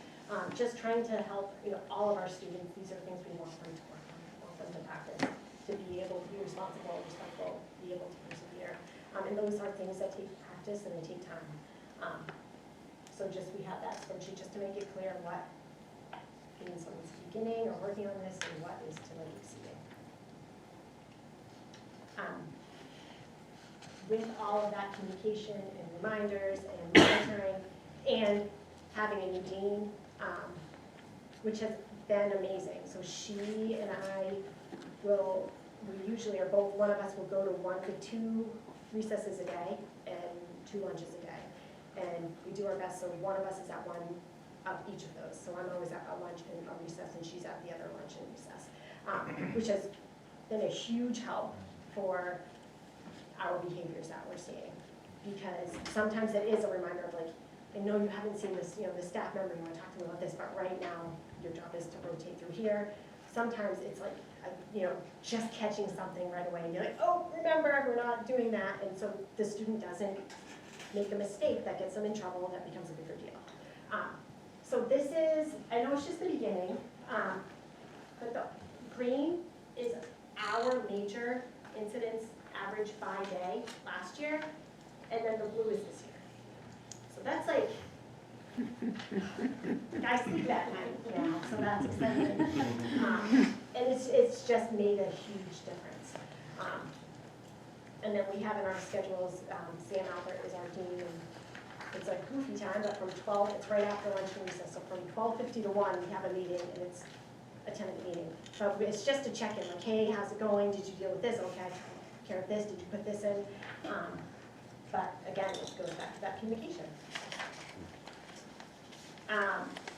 A: Just trying to help, all of our students. These are things we want them to work on, want them to practice, to be able to be responsible, respectful, be able to persevere. And those are things that take practice and they take time. So just, we have that spreadsheet just to make it clear what means someone's beginning or working on this and what is to like exceeding. With all of that communication and reminders and monitoring and having a new dean, which has been amazing. So she and I we usually are both, one of us will go to 1 to 2 recesses a day and 2 lunches a day. And we do our best, so one of us is at one of each of those. So I'm always at a lunch and a recess, and she's at the other lunch and recess, which has been a huge help for our behaviors that we're seeing. Because sometimes it is a reminder of like, I know you haven't seen this, the staff member, you want to talk to me about this, but right now your job is to rotate through here. Sometimes it's like, just catching something right away and you're like, oh, remember, we're not doing that. And so the student doesn't make a mistake that gets them in trouble, that becomes a bigger deal. So this is, I know it's just the beginning, but the green is our major incidents average by day last year, and then the blue is this year. So So that's like, I sleep at night now, so that's exciting. And it's just made a huge difference. And then we have in our schedules, Sam Albert is our dean, and it's a goofy time, but from 12, it's right after lunch and recess, so from 12:50 to 1, we have a meeting, and it's a 10-minute meeting. So it's just to check in, like, hey, how's it going? Did you deal with this? Okay, I took care of this. Did you put this in? But again, it goes back to that communication.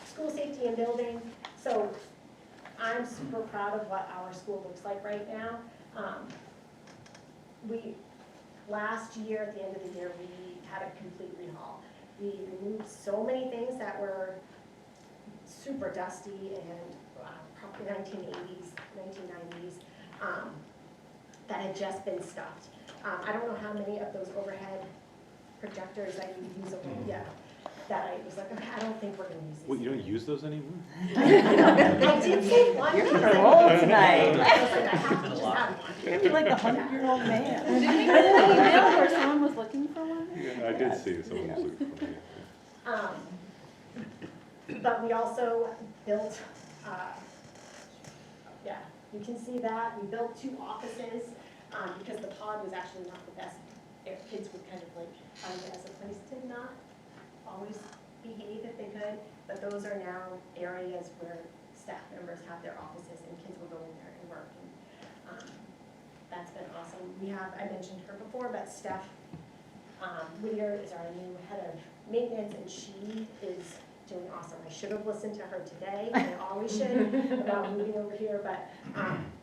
A: School safety and building. So I'm super proud of what our school looks like right now. Last year, at the end of the year, we had a complete rehaul. We removed so many things that were super dusty and probably 1980s, 1990s, that had just been stuffed. I don't know how many of those overhead projectors that you use, that I was like, okay, I don't think we're gonna use these.
C: What, you don't use those anymore?
A: I did say one.
D: You're
A: because I-
D: old tonight.
A: I was like, I have to just have one.
D: You're gonna be like a 100-year-old man.
E: Did we get an email where someone was looking for one?
C: Yeah, I did see someone was looking for me.
A: But we also built, you can see that, we built 2 offices, because the pod was actually not the best. Kids would kind of like find it as a place to not always behave if they could, but those are now areas where staff members have their offices and kids will go in there and work. And that's been awesome. We have, I mentioned her before, but Steph Whittier is our new head of maintenance, and she is doing awesome. I should have listened to her today, I always should, about moving over here, but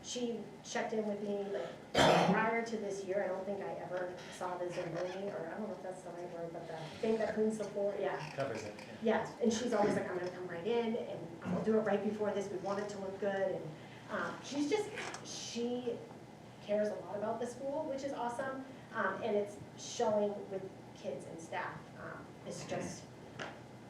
A: she checked in with me like prior to this year. I don't think I ever saw the Zamboni, or I don't know if that's the right word, but the thing that cleans the floor,
G: Covers it.
A: Yes, and she's always like, I'm gonna come right in, and we'll do it right before this, we want it to look good, and she cares a lot about the school, which is awesome, and it's showing with kids and staff. It's just,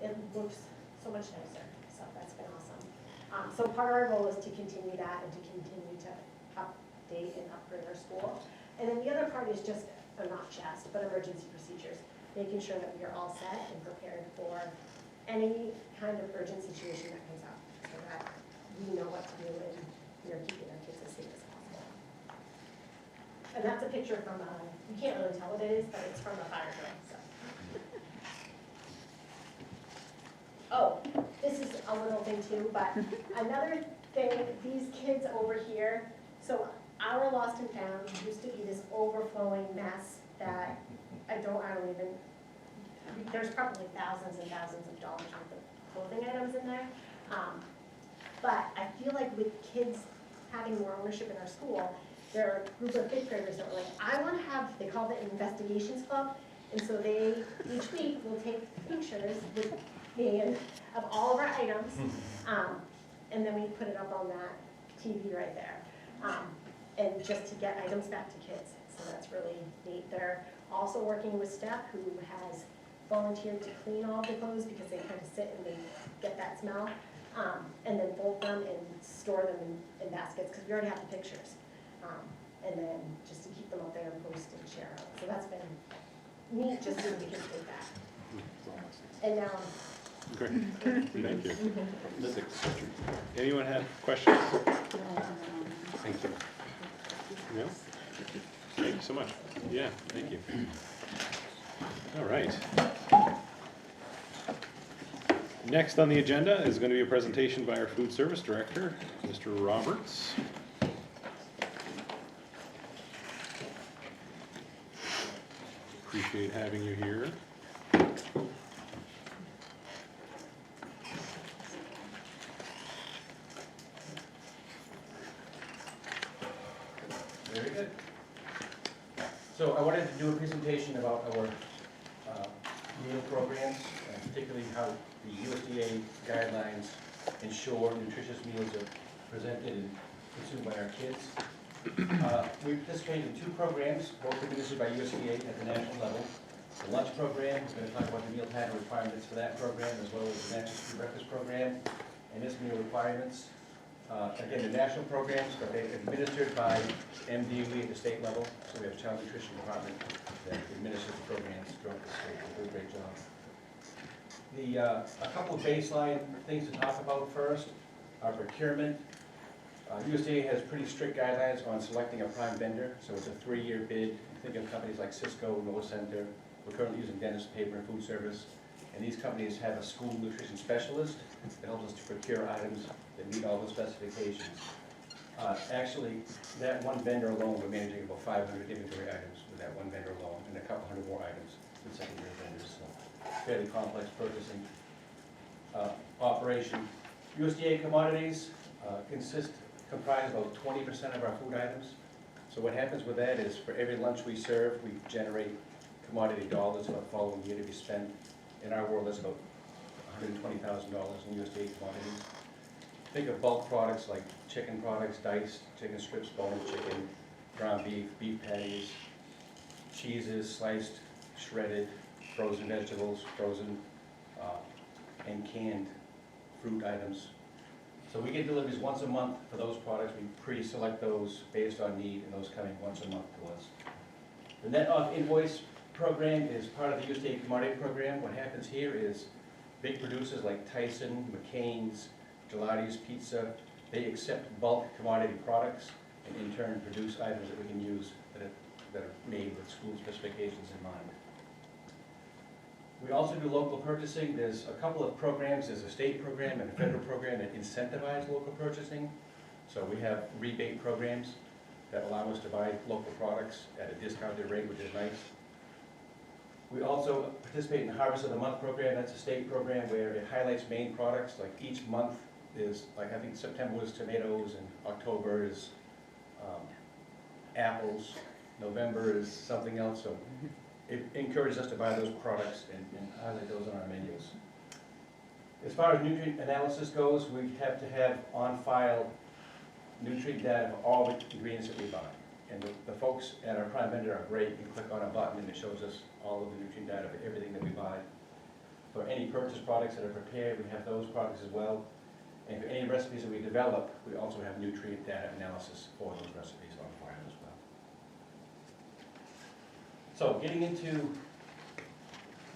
A: it looks so much nicer, so that's been awesome. So part of our goal is to continue that and to continue to update and upgrade our school. And then the other part is just, not just, but emergency procedures, making sure that we are all set and prepared for any kind of urgent situation that comes up, so that we know what to do and we are keeping our kids as safe as possible. And that's a picture from, you can't really tell what it is, but it's from a fire drill, so. Oh, this is a little thing too, but another thing, these kids over here, so our lost and found used to be this overflowing mess that I don't even, there's probably thousands and thousands of dollars worth of clothing items in there. But I feel like with kids having more ownership in our school, there are a group of fifth graders that were like, I want to have, they called it an investigations club, and so they, each week, will take pictures with me and of all of our items, and then we put it up on that TV right there, and just to get items back to kids. So that's really neat. They're also working with Steph, who has volunteered to clean all the clothes because they kind of sit and they get that smell, and then fold them and store them in baskets, because we already have the pictures, and then just to keep them up there and post and share. So that's been neat, just so we can take that. And now,
C: Great, thank you. Anyone have questions?
B: Thank you.
C: No? Thank you so much. Yeah, thank you. All right. Next on the agenda is going to be a presentation by our food service director, Mr. Roberts. Appreciate having you here.
L: Very good. So I wanted to do a presentation about our meal programs, particularly how the USDA guidelines ensure nutritious meals are presented and consumed by our kids. We participate in 2 programs, both administered by USDA at the national level. The lunch program, we're going to talk about the meal plan requirements for that program, as well as the National School Breakfast program and its meal requirements. Again, the national programs, but they're administered by MDE at the state level. So we have a child nutrition department that administers the programs throughout the state. They do a great job. A couple of baseline things to talk about first, are procurement. USDA has pretty strict guidelines on selecting a prime vendor, so it's a 3-year bid. Think of companies like Cisco, North Center. We're currently using Dentist Paper and Food Service. And these companies have a school nutrition specialist that helps us to procure items that meet all the specifications. Actually, that one vendor alone, we're managing about 500 inventory items with that one vendor alone, and a couple hundred more items with secondary vendors, so fairly complex purchasing operation. USDA commodities comprise about 20% of our food items. So what happens with that is for every lunch we serve, we generate commodity dollars for the following year to be spent. In our world, that's about $120,000 in USDA commodities. Think of bulk products like chicken products, diced chicken strips, boned chicken, ground beef, beef patties, cheeses, sliced, shredded, frozen vegetables, frozen and canned fruit items. So we get deliveries once a month for those products. We pre-select those based on need, and those coming once a month to us. The net off invoice program is part of the USDA commodity program. What happens here is big producers like Tyson, McCain's, Gelati's Pizza, they accept bulk commodity products and in turn produce items that we can use that are made with school specifications in mind. We also do local purchasing. There's a couple of programs. There's a state program and a federal program that incentivize local purchasing. So we have rebate programs that allow us to buy local products at a discounted rate, which is nice. We also participate in the Harvest of the Month program. That's a state program where it highlights main products. Like each month is, like I think September was tomatoes and October is apples, November is something else. So it encourages us to buy those products and highlight those on our menus. As far as nutrient analysis goes, we have to have on file nutrient data for all the ingredients that we buy. And the folks at our prime vendor are great. You click on a button and it shows us all of the nutrient data for everything that we buy. For any purchased products that are prepared, we have those products as well. And for any recipes that we develop, we also have nutrient data analysis for those recipes on file as well. So getting into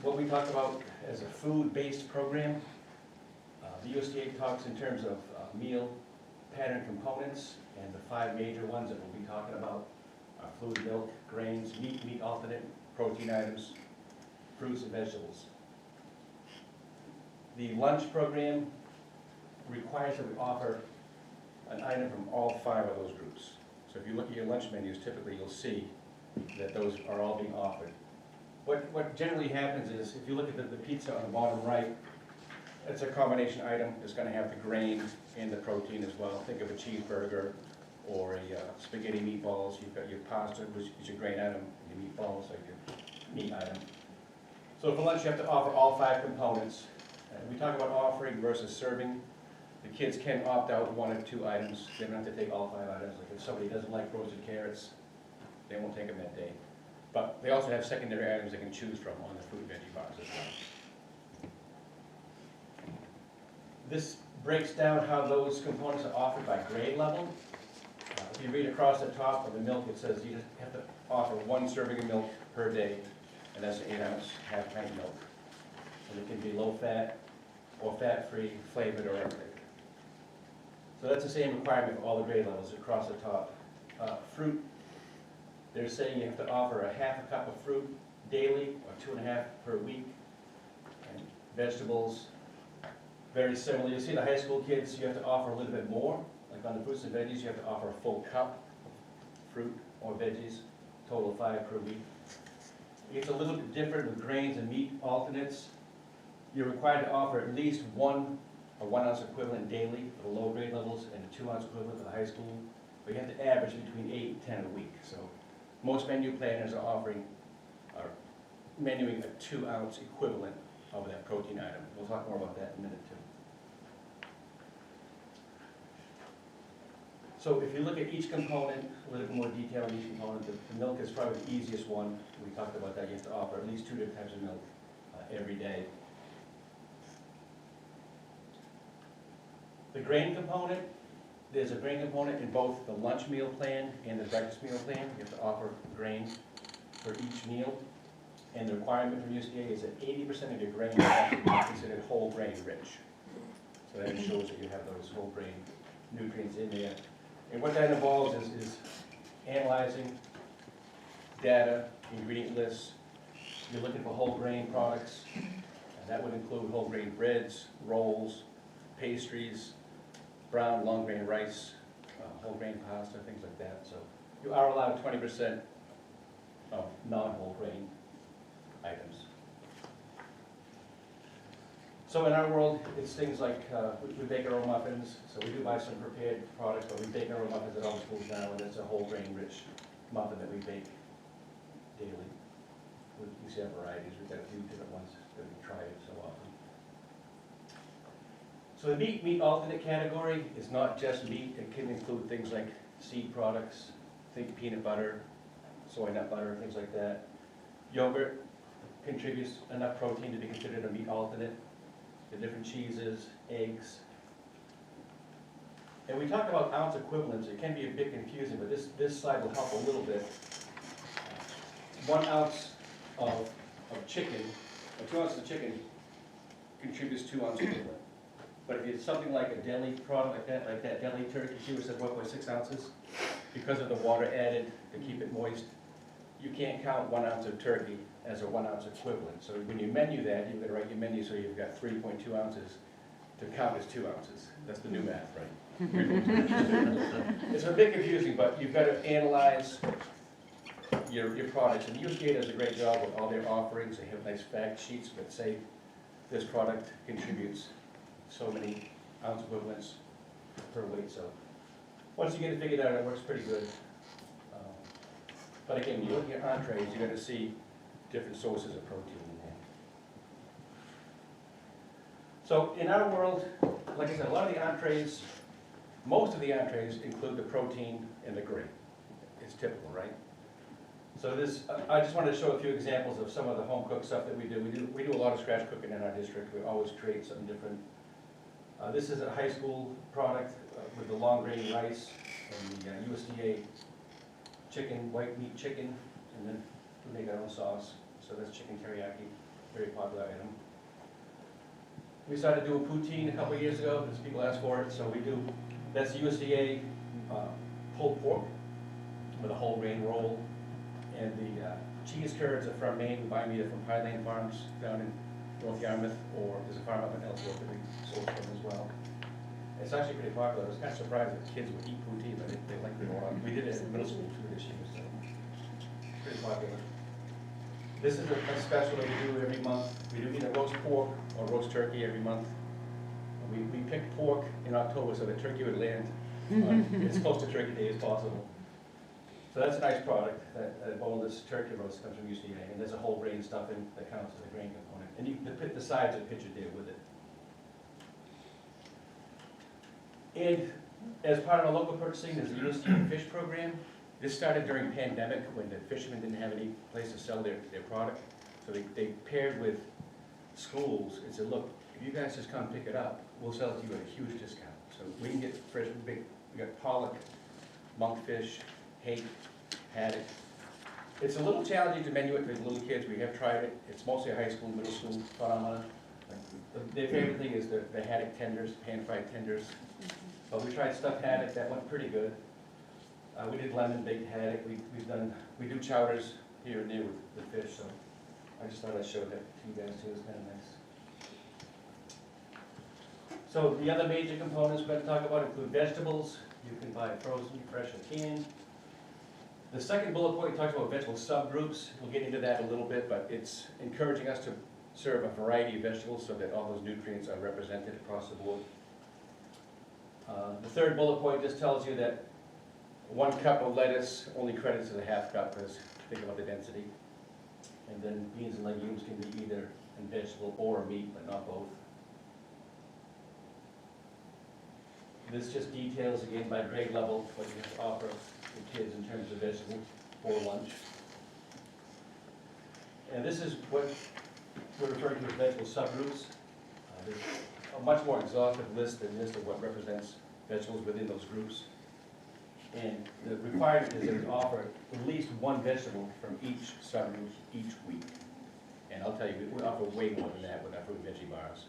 L: what we talk about as a food-based program, the USDA talks in terms of meal pattern components, and the 5 major ones that we'll be talking about are fluid milk, grains, meat alternate, protein items, fruits and vegetables. The lunch program requires that we offer an item from all 5 of those groups. So if you look at your lunch menus, typically you'll see that those are all being offered. What generally happens is, if you look at the pizza on the bottom right, it's a combination item. It's going to have the grain and the protein as well. Think of a cheeseburger or a spaghetti meatballs. You've got your pasta, which is your grain item, your meatballs are your meat item. So for lunch, you have to offer all 5 components. We talk about offering versus serving. The kids can opt out 1 or 2 items. They don't have to take all 5 items. Like if somebody doesn't like roasted carrots, they won't take them that day. But they also have secondary items they can choose from on the food veggie box as well. This breaks down how those components are offered by grade level. If you read across the top of the milk, it says you just have to offer 1 serving of milk per day, and that's an 8-ounce half-pint milk. And it can be low-fat or fat-free, flavored, or everything. So that's the same requirement for all the grade levels across the top. Fruit, they're saying you have to offer a 1/2 cup of fruit daily, or 2.5 per week. And vegetables, very similar. You see the high school kids, you have to offer a little bit more. Like on the fruits and veggies, you have to offer a full cup of fruit or veggies, total of 5 per week. It's a little bit different with grains and meat alternates. You're required to offer at least 1 or 1-ounce equivalent daily for the low grade levels and a 2-ounce equivalent for the high school. But you have to average between 8 and 10 a week. So most menu planners are menuing a 2-ounce equivalent of that protein item. We'll talk more about that in a minute too. So if you look at each component, a little bit more detail on each component, the milk is probably the easiest one. We talked about that. You have to offer at least 2 different types of milk every day. The grain component, there's a grain component in both the lunch meal plan and the breakfast meal plan. You have to offer grain for each meal. And the requirement from USDA is that 80% of your grain has to be considered whole grain rich. So that ensures that you have those whole grain nutrients in there. And what that involves is analyzing data, ingredient lists. You're looking for whole grain products, and that would include whole grain breads, rolls, pastries, brown long grain rice, whole grain pasta, things like that. So you are allowed 20% of non-whole grain items. So in our world, it's things like, we bake our own muffins, so we do buy some prepared products, but we bake our own muffins at all schools now, and it's a whole grain rich muffin that we bake daily. We see our varieties, we've got a few different ones that we try it so often. So the meat alternate category is not just meat, it can include things like seed products, think peanut butter, soy nut butter, things like that. Yogurt contributes enough protein to be considered a meat alternate. The different cheeses, eggs. And we talk about ounce equivalents. It can be a bit confusing, but this slide will help a little bit. 1 ounce of chicken, or 2 ounces of chicken contributes 2 ounces equivalent. But if it's something like a deli product like that deli turkey, she was at 1.6 ounces, because of the water added to keep it moist, you can't count 1 ounce of turkey as a 1 ounce equivalent. So when you menu that, you've got to write your menu so you've got 3.2 ounces to count as 2 ounces. That's the new math, right? 3.2. It's a bit confusing, but you've got to analyze your products. And USDA does a great job with all their offerings. They have nice fact sheets that say this product contributes so many ounce equivalents per weight. So once you get it figured out, it works pretty good. But again, when you look at entrees, you're going to see different sources of protein in there. So in our world, like I said, a lot of the entrees, most of the entrees include the protein and the grain. It's typical, right? So I just wanted to show a few examples of some of the home cooked stuff that we do. We do a lot of scratch cooking in our district. We always create something different. This is a high school product with the long grain rice and the USDA chicken, white meat chicken, and then we make our own sauce. So that's chicken teriyaki, very popular item. We started doing poutine a couple of years ago because people asked for it. So we do, that's USDA pulled pork with a whole grain roll. And the cheese curds are from Maine. We buy them either from Pine Lane Farms down in North Yarmouth, or there's a farm up in Ellsworth that we source from as well. It's actually pretty popular. I was kind of surprised that kids would eat poutine, but they like it a lot. We did it in middle school too this year, so pretty popular. This is a special that we do every month. We do either roast pork or roast turkey every month. We picked pork in October so the turkey would land on as close to Turkey Day as possible. So that's a nice product. That boneless turkey roast comes from USDA, and there's a whole grain stuffing that counts as a grain component. And you can the sides are pictured there with it. And as part of our local purchasing, there's a USDA fish program. This started during pandemic when the fishermen didn't have any place to sell their product. So they paired with schools and said, look, if you guys just come pick it up, we'll sell it to you at a huge discount. So we can get fresh, we got pollock, monkfish, hake, haddock. It's a little challenging to menu it for little kids. We have tried it. It's mostly a high school, middle school phenomena. Their favorite thing is the haddock tenders, pan-fried tenders. But we tried stuffed haddock. That went pretty good. We did lemon baked haddock. We do chowders here and there with fish. So I just thought I'd show that to you guys too. It's kind of nice. So the other major components we're going to talk about include vegetables. You can buy frozen, fresh, or canned. The second bullet point talks about vegetable subgroups. We'll get into that a little bit, but it's encouraging us to serve a variety of vegetables so that all those nutrients are represented across the board. The third bullet point just tells you that 1 cup of lettuce only credits as a half cup, because think about the density. And then beans and legumes can be either a vegetable or a meat, but not both. This just details, again, by grade level, what you have to offer the kids in terms of vegetables for lunch. And this is what we're referring to as vegetable subgroups. There's a much more exhaustive list than this of what represents vegetables within those groups. And the requirement is that you offer at least 1 vegetable from each subgroup each week. And I'll tell you, we offer way more than that with our fruit and veggie bars.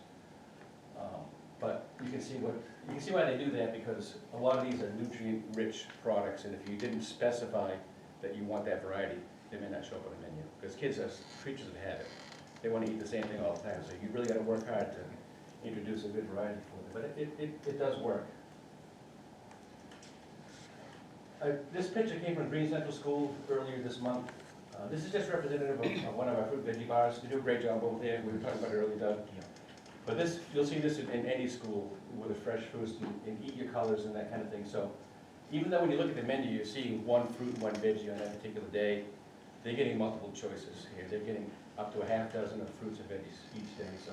L: But you can see why they do that, because a lot of these are nutrient-rich products, and if you didn't specify that you want that variety, they may not show up on the menu. Because kids are creatures of habit. They want to eat the same thing all the time, so you really got to work hard to introduce a good variety for them. But it does work. This picture came from Green Central School earlier this month. This is just representative of one of our fruit veggie bars. They do a great job over there. We were talking about it earlier, Doug. But this, you'll see this in any school with the fresh fruits and eat your colors and that kind of thing. So even though when you look at the menu, you're seeing one fruit and one veggie on that particular day, they're getting multiple choices here. They're getting up to a half dozen of fruits and veggies each day. So,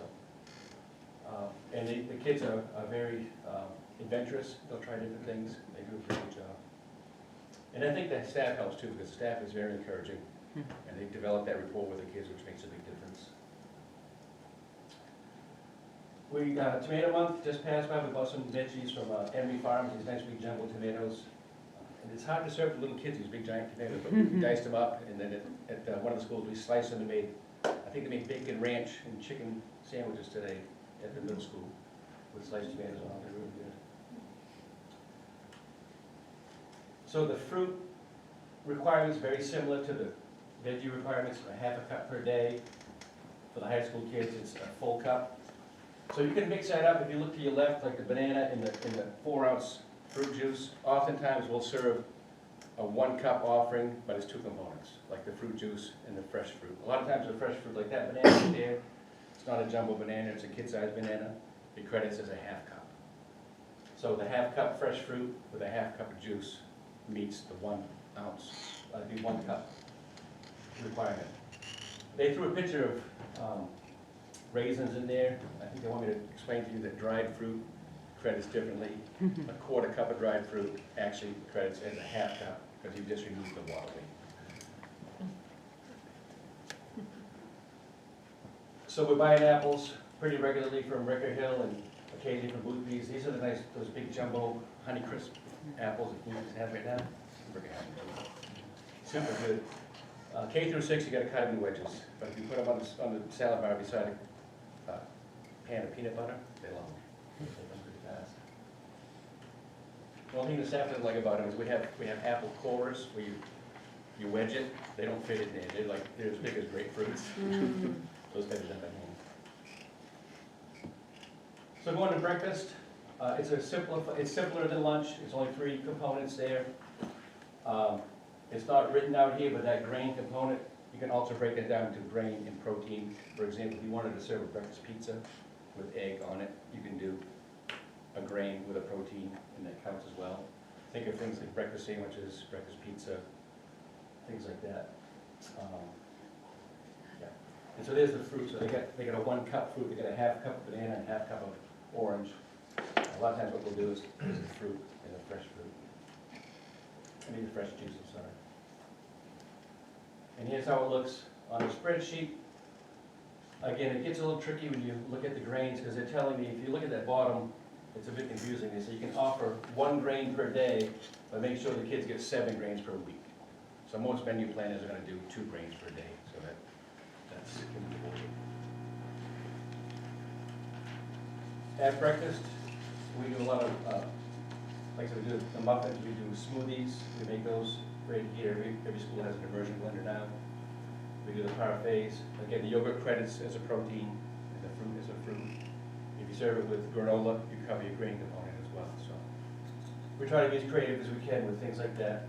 L: and the kids are very adventurous. They'll try different things. They do a pretty good job. And I think that staff helps too, because staff is very encouraging, and they develop that rapport with the kids, which makes a big difference. We, tomato month just passed by. We bought some veggies from Emery Farms, these nice big jumbo tomatoes. And it's hard to serve to little kids, these big giant tomatoes, but we diced them up, and then at one of the schools we sliced them and made, I think they made bacon ranch and chicken sandwiches today at the middle school with sliced tomatoes on it. They're really good. So the fruit requirements very similar to the veggie requirements, a half a cup per day. For the high school kids, it's a full cup. So you can mix that up. If you look to your left, like the banana in the 4-ounce fruit juice, oftentimes we'll serve a 1 cup offering, but it's 2 components, like the fruit juice and the fresh fruit. A lot of times the fresh fruit, like that banana right there, it's not a jumbo banana, it's a kid-sized banana. It credits as a half cup. So the half cup fresh fruit with a half cup of juice meets the 1 ounce, the 1 cup requirement. They threw a picture of raisins in there. I think they want me to explain to you that dried fruit credits differently. A 1/4 cup of dried fruit actually credits as a half cup, because you just removed the water weight. So we're buying apples pretty regularly from Ricker Hill and occasionally from Boothby's. These are the nice, those big jumbo Honeycrisp apples that you have right now. Super good. K through 6, you got to cut them in wedges, but if you put them on the salad bar beside a pan of peanut butter, they love them. They take them pretty fast. One thing the staff doesn't like about them is we have apple cores where you wedge it. They don't fit in there. They're as big as grapefruits. Those guys are done at home. So going to breakfast. It's simpler than lunch. It's only 3 components there. It's not written out here, but that grain component, you can also break it down to grain and protein. For example, if you wanted to serve a breakfast pizza with egg on it, you can do a grain with a protein, and that counts as well. Think of things like breakfast sandwiches, breakfast pizza, things like that. Yeah. And so there's the fruit. So they got a 1 cup fruit. They got a half cup of banana and a half cup of orange. A lot of times what we'll do is the fruit and the fresh fruit. I mean the fresh juice, I'm sorry. And here's how it looks on the spreadsheet. Again, it gets a little tricky when you look at the grains, because they're telling me, if you look at that bottom, it's a bit confusing. They say you can offer 1 grain per day, but make sure the kids get 7 grains per week. So most menu planners are going to do 2 grains per day, so that's important. At breakfast, we do a lot of, like I said, we do the muffins, we do smoothies, we make those ready to eat. Every school has an immersion blender now. We do the parfaits. Again, the yogurt credits as a protein, and the fruit as a fruit. If you serve it with granola, you cover your grain component as well. So we try to be as creative as we can with things like that.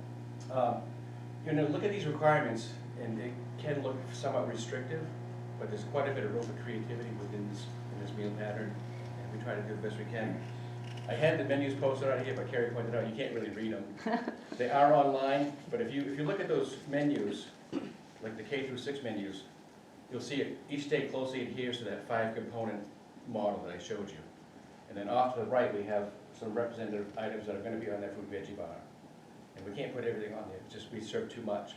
L: Look at these requirements, and they can look somewhat restrictive, but there's quite a bit of room for creativity within this meal pattern, and we try to do the best we can. I had the menus posted out here, but Carrie pointed out you can't really read them. They are online, but if you look at those menus, like the K through 6 menus, you'll see it each day closely adheres to that 5-component model that I showed you. And then off to the right, we have some representative items that are going to be on that fruit veggie bar. And we can't put everything on there, it's just we serve too much.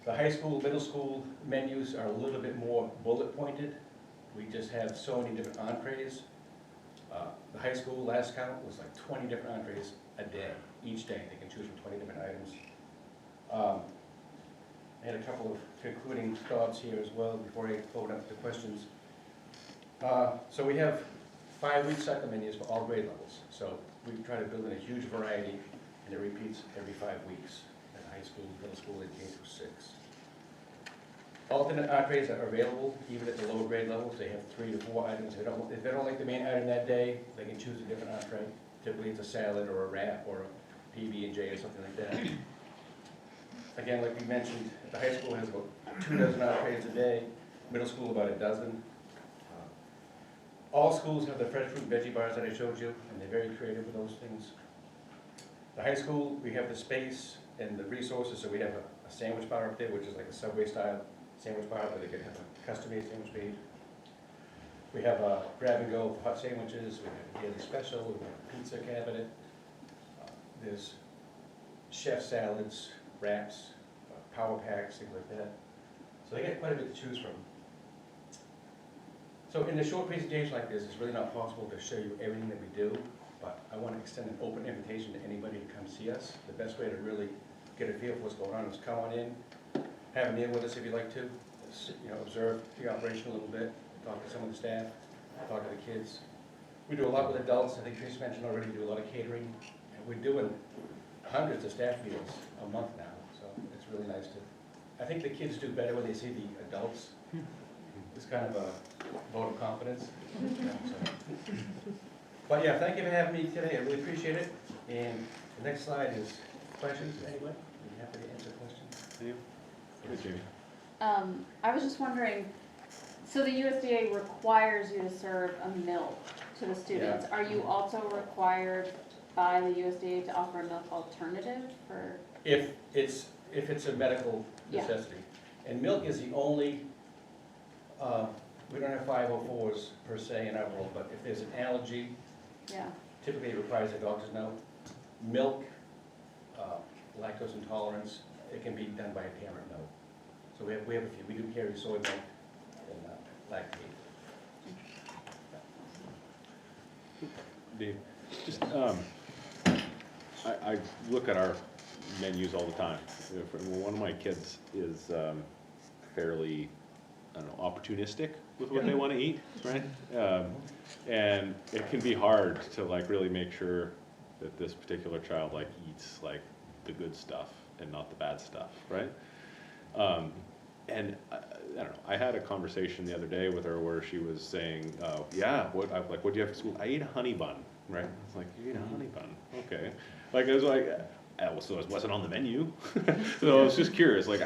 L: The high school, middle school menus are a little bit more bullet pointed. We just have so many different entrees. The high school last count was like 20 different entrees a day. Each day they can choose from 20 different items. I had a couple of concluding thoughts here as well before I open up to questions. So we have 5-week cycle menus for all grade levels. So we try to build in a huge variety, and it repeats every 5 weeks at high school, middle school, and K through 6. Alternate entrees are available even at the lower grade levels. They have 3 to 4 items. If they don't like the main item that day, they can choose a different entree. Typically it's a salad or a wrap or a PB&J or something like that. Again, like we mentioned, the high school has about 2 dozen entrees a day, middle school about a dozen. All schools have the fresh fruit and veggie bars that I showed you, and they're very creative with those things. The high school, we have the space and the resources, so we have a sandwich bar up there, which is like a Subway style sandwich bar where they can have a custom-made sandwich made. We have a grab and go for hot sandwiches, we have a daily special, we have a pizza cabinet. There's chef salads, wraps, power packs, things like that. So they get quite a bit to choose from. So in a short presentation like this, it's really not possible to show you everything that we do, but I want to extend an open invitation to anybody to come see us. The best way to really get a feel for what's going on is come on in, have a meal with us if you'd like to, observe the operation a little bit, talk to some of the staff, talk to the kids. We do a lot with adults. I think Chris mentioned already, we do a lot of catering, and we're doing hundreds of staff meals a month now, so it's really nice to, I think the kids do better when they see the adults. It's kind of a vote of confidence. But yeah, thank you for having me today, I really appreciate it. And the next slide is questions, anyway? I'm happy to answer questions.
C: Good, Jamie.
E: I was just wondering, so the USDA requires you to serve a milk to the students. Are you also required by the USDA to offer a milk alternative for?
L: If it's a medical necessity. And milk is the only, we don't have 504s per se in our world, but if there's an allergy, typically it requires a doctor's note. Milk, lactose intolerance, it can be done by a parent note. So we have a few. We do carry soy milk and lactate.
C: Dave, just, I look at our menus all the time. One of my kids is fairly, I don't know, opportunistic with what they want to eat, right? And it can be hard to like really make sure that this particular child like eats like the good stuff and not the bad stuff, right? And I don't know, I had a conversation the other day with her where she was saying, what do you have for school? I ate a honey bun, right? I was like, you ate a honey bun, okay. Like, I was like, so it wasn't on the menu. So I was just curious, like,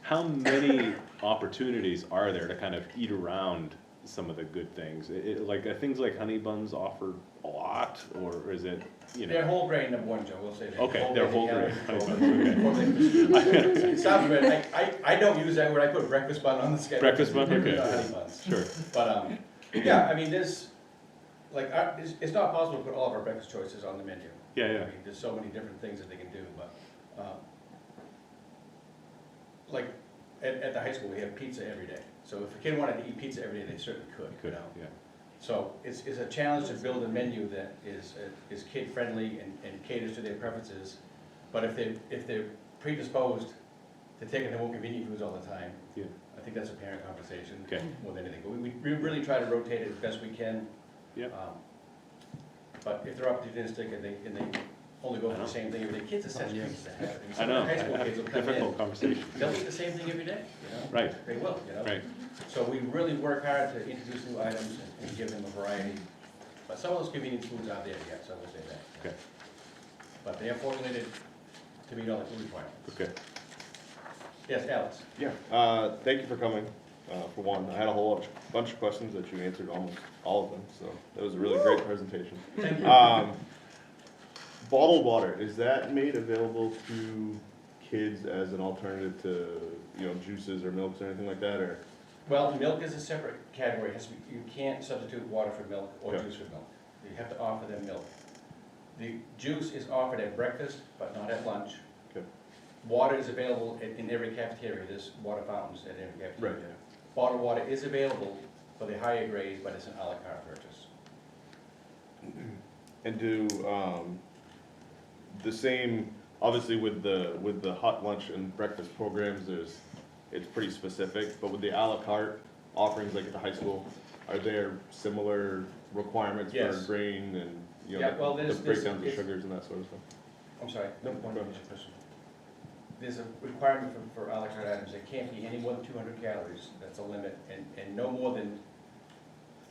C: how many opportunities are there to kind of eat around some of the good things? Things like honey buns offer a lot, or is it,
L: They're whole grain, number one, Joe, we'll say that.
C: Okay, they're whole grain. Okay.
L: It sounds good. I don't use that word. I put breakfast bun on the schedule.
C: Breakfast bun, okay.
L: Honey buns.
C: Sure.
L: But, yeah, I mean, there's, it's not possible to put all of our breakfast choices on the menu.
C: Yeah.
L: I mean, there's so many different things that they can do, but, at the high school, we have pizza every day. So if a kid wanted to eat pizza every day, they certainly could.
C: Yeah.
L: So it's a challenge to build a menu that is kid-friendly and caters to their preferences. But if they're predisposed to taking their own convenient foods all the time, I think that's a parent conversation more than anything. But we really try to rotate it as best we can. But if they're opportunistic and they only go for the same thing every day, kids are such creatures to have.
C: I know,
L: High school kids will come
C: difficult
L: in,
C: conversation.
L: they'll eat the same thing every day,
C: Right.
L: They will,
C: Right.
L: So we really work hard to introduce new items and give them a variety. But some of those convenience foods aren't there yet, so I will say that.
C: Okay.
L: But they are formulated to meet all the food requirements.
C: Okay.
L: Yes, Alex?
J: Yeah, thank you for coming, for one. I had a whole bunch of questions that you answered almost all of them, so that was a really great presentation.
L: Thank you.
J: Bottled water, is that made available to kids as an alternative to, juices or milks or anything like that, or?
L: Well, milk is a separate category. You can't substitute water for milk or juice for milk. You have to offer them milk. The juice is offered at breakfast, but not at lunch.
J: Okay.
L: Water is available in every cafeteria. There's water fountains at every cafeteria.
J: Right.
L: Bottled water is available for the higher grades, but it's an a la carte purchase.
J: And do the same obviously with the hot lunch and breakfast programs, it's pretty specific, but with the à la carte offerings like at the high school, are there similar requirements for
L: Yes.
J: grain and, you
L: Yeah,
J: know,
L: well,
J: the
L: there's-
J: breakdowns of
L: it's-
J: sugars and that sort of stuff?
L: I'm sorry,
J: No,
L: one
J: go
L: more question. There's a requirement for à la carte items, it can't be any more than 200 calories, that's a limit, and no more than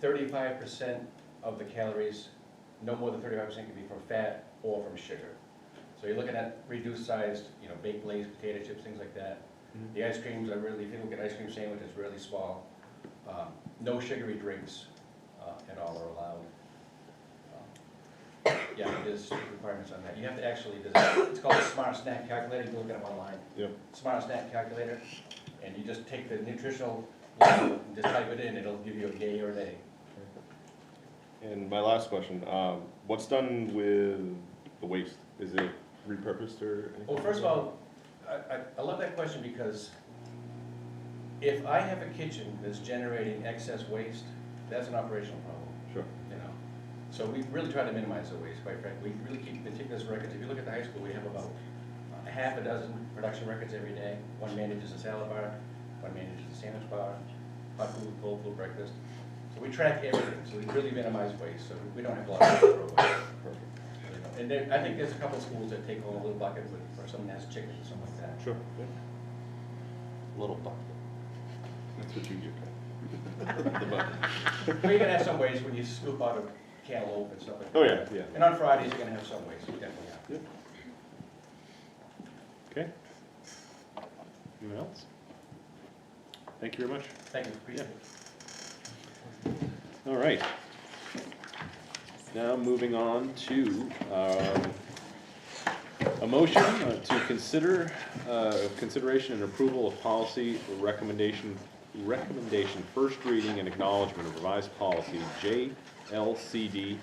L: 35% of the calories, no more than 35% can be from fat or from sugar. So you're looking at reduced sized, baked Lay's, potato chips, things like that.
J: Mhm.
L: The ice creams are really, if you look at ice cream sandwich, it's really small. No sugary drinks at all are allowed. Yeah, there's requirements on that. You have to actually, it's called a smart snack calculator, you can look it up online.
J: Yep.
L: Smart snack calculator, and you just take the nutritional label and just type it in, it'll give you a yay or nay.
J: And my last question, what's done with the waste? Is it repurposed or anything?
L: Well, first of all, I love that question because if I have a kitchen that's generating excess waste, that's an operational problem,
J: Sure.
L: So we really try to minimize the waste, quite frankly. We really keep meticulous records. If you look at the high school, we have about a half a dozen production records every day. One manages a salad bar, one manages a sandwich bar, hot food, cold food, breakfast. So we track everything, so we really minimize waste, so we don't have a lot of throw away. And I think there's a couple of schools that take home a little bucket with, or someone has chickens or something like that.
J: Sure. Yeah.
B: Little bucket.
J: That's what you get. The bucket.
L: Well, you're gonna have some waste when you scoop out a cantaloupe and stuff like that.
J: Oh, yeah, yeah.
L: And on Fridays, you're gonna have some waste, you definitely have.
C: Okay. Anyone else? Thank you very much.
L: Thank you, appreciate it.
C: All right. Now moving on to a motion to consideration and approval of policy recommendation first reading and acknowledgement of revised policy JLCD,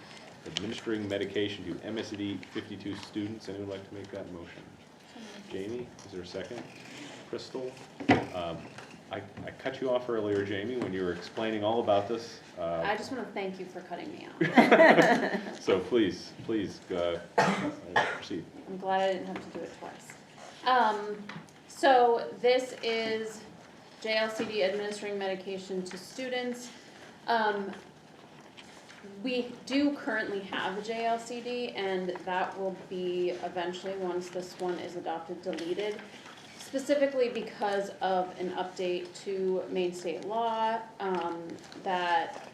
C: administering medication to MSAD52 students. Anyone like to make that motion? Jamie, is there a second? Crystal? I cut you off earlier, Jamie, when you were explaining all about this.
E: I just want to thank you for cutting me off.
C: So please, proceed.
E: I'm glad I didn't have to do it twice. So this is JLCD administering medication to students. We do currently have a JLCD, and that will be eventually, once this one is adopted, deleted. Specifically because of an update to Maine state law that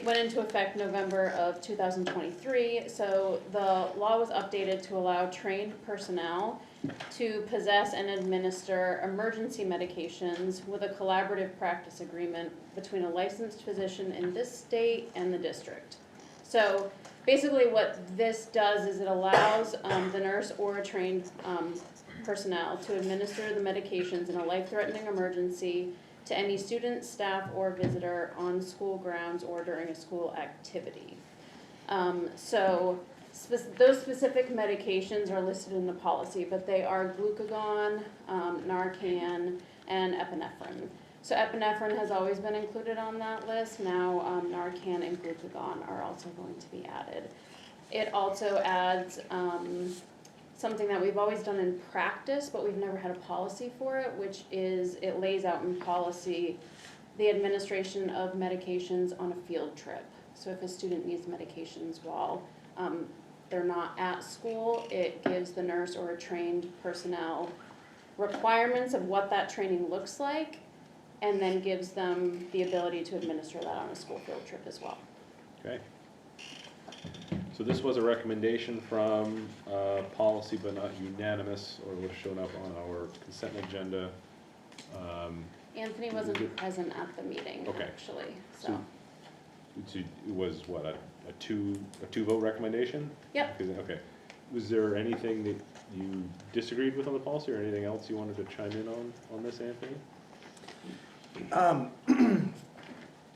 E: went into effect November of 2023. So the law was updated to allow trained personnel to possess and administer emergency medications with a collaborative practice agreement between a licensed physician in this state and the district. So basically what this does is it allows the nurse or a trained personnel to administer the medications in a life-threatening emergency to any student, staff, or visitor on school grounds or during a school activity. Those specific medications are listed in the policy, but they are glucagon, Narcan, and epinephrine. So epinephrine has always been included on that list. Now Narcan and glucagon are also going to be added. It also adds something that we've always done in practice, but we've never had a policy for it, which is it lays out in policy the administration of medications on a field trip. So if a student needs medications while they're not at school, it gives the nurse or a trained personnel requirements of what that training looks like, and then gives them the ability to administer that on a school field trip as well.
C: Okay. So this was a recommendation from policy, but not unanimous, or was shown up on our consent agenda.
E: Anthony wasn't present at the meeting,
C: Okay.
E: actually, so.
C: It was what, a two vote recommendation?
E: Yep.
C: Okay. Was there anything that you disagreed with on the policy, or anything else you wanted to chime in on this, Anthony?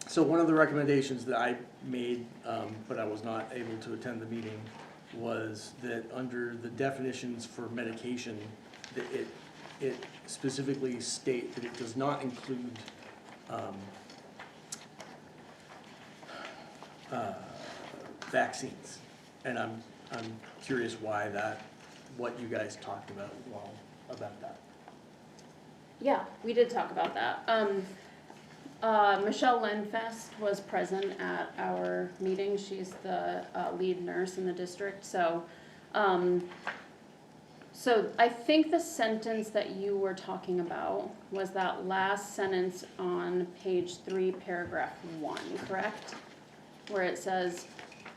O: So one of the recommendations that I made, but I was not able to attend the meeting, was that under the definitions for medication, that it specifically state that it does not include vaccines. And I'm curious why that what you guys talked about about that.
E: Yeah, we did talk about that. Michelle Lenfest was present at our meeting. She's the lead nurse in the district. So I think the sentence that you were talking about was that last sentence on page 3, paragraph 1, correct? Where it says,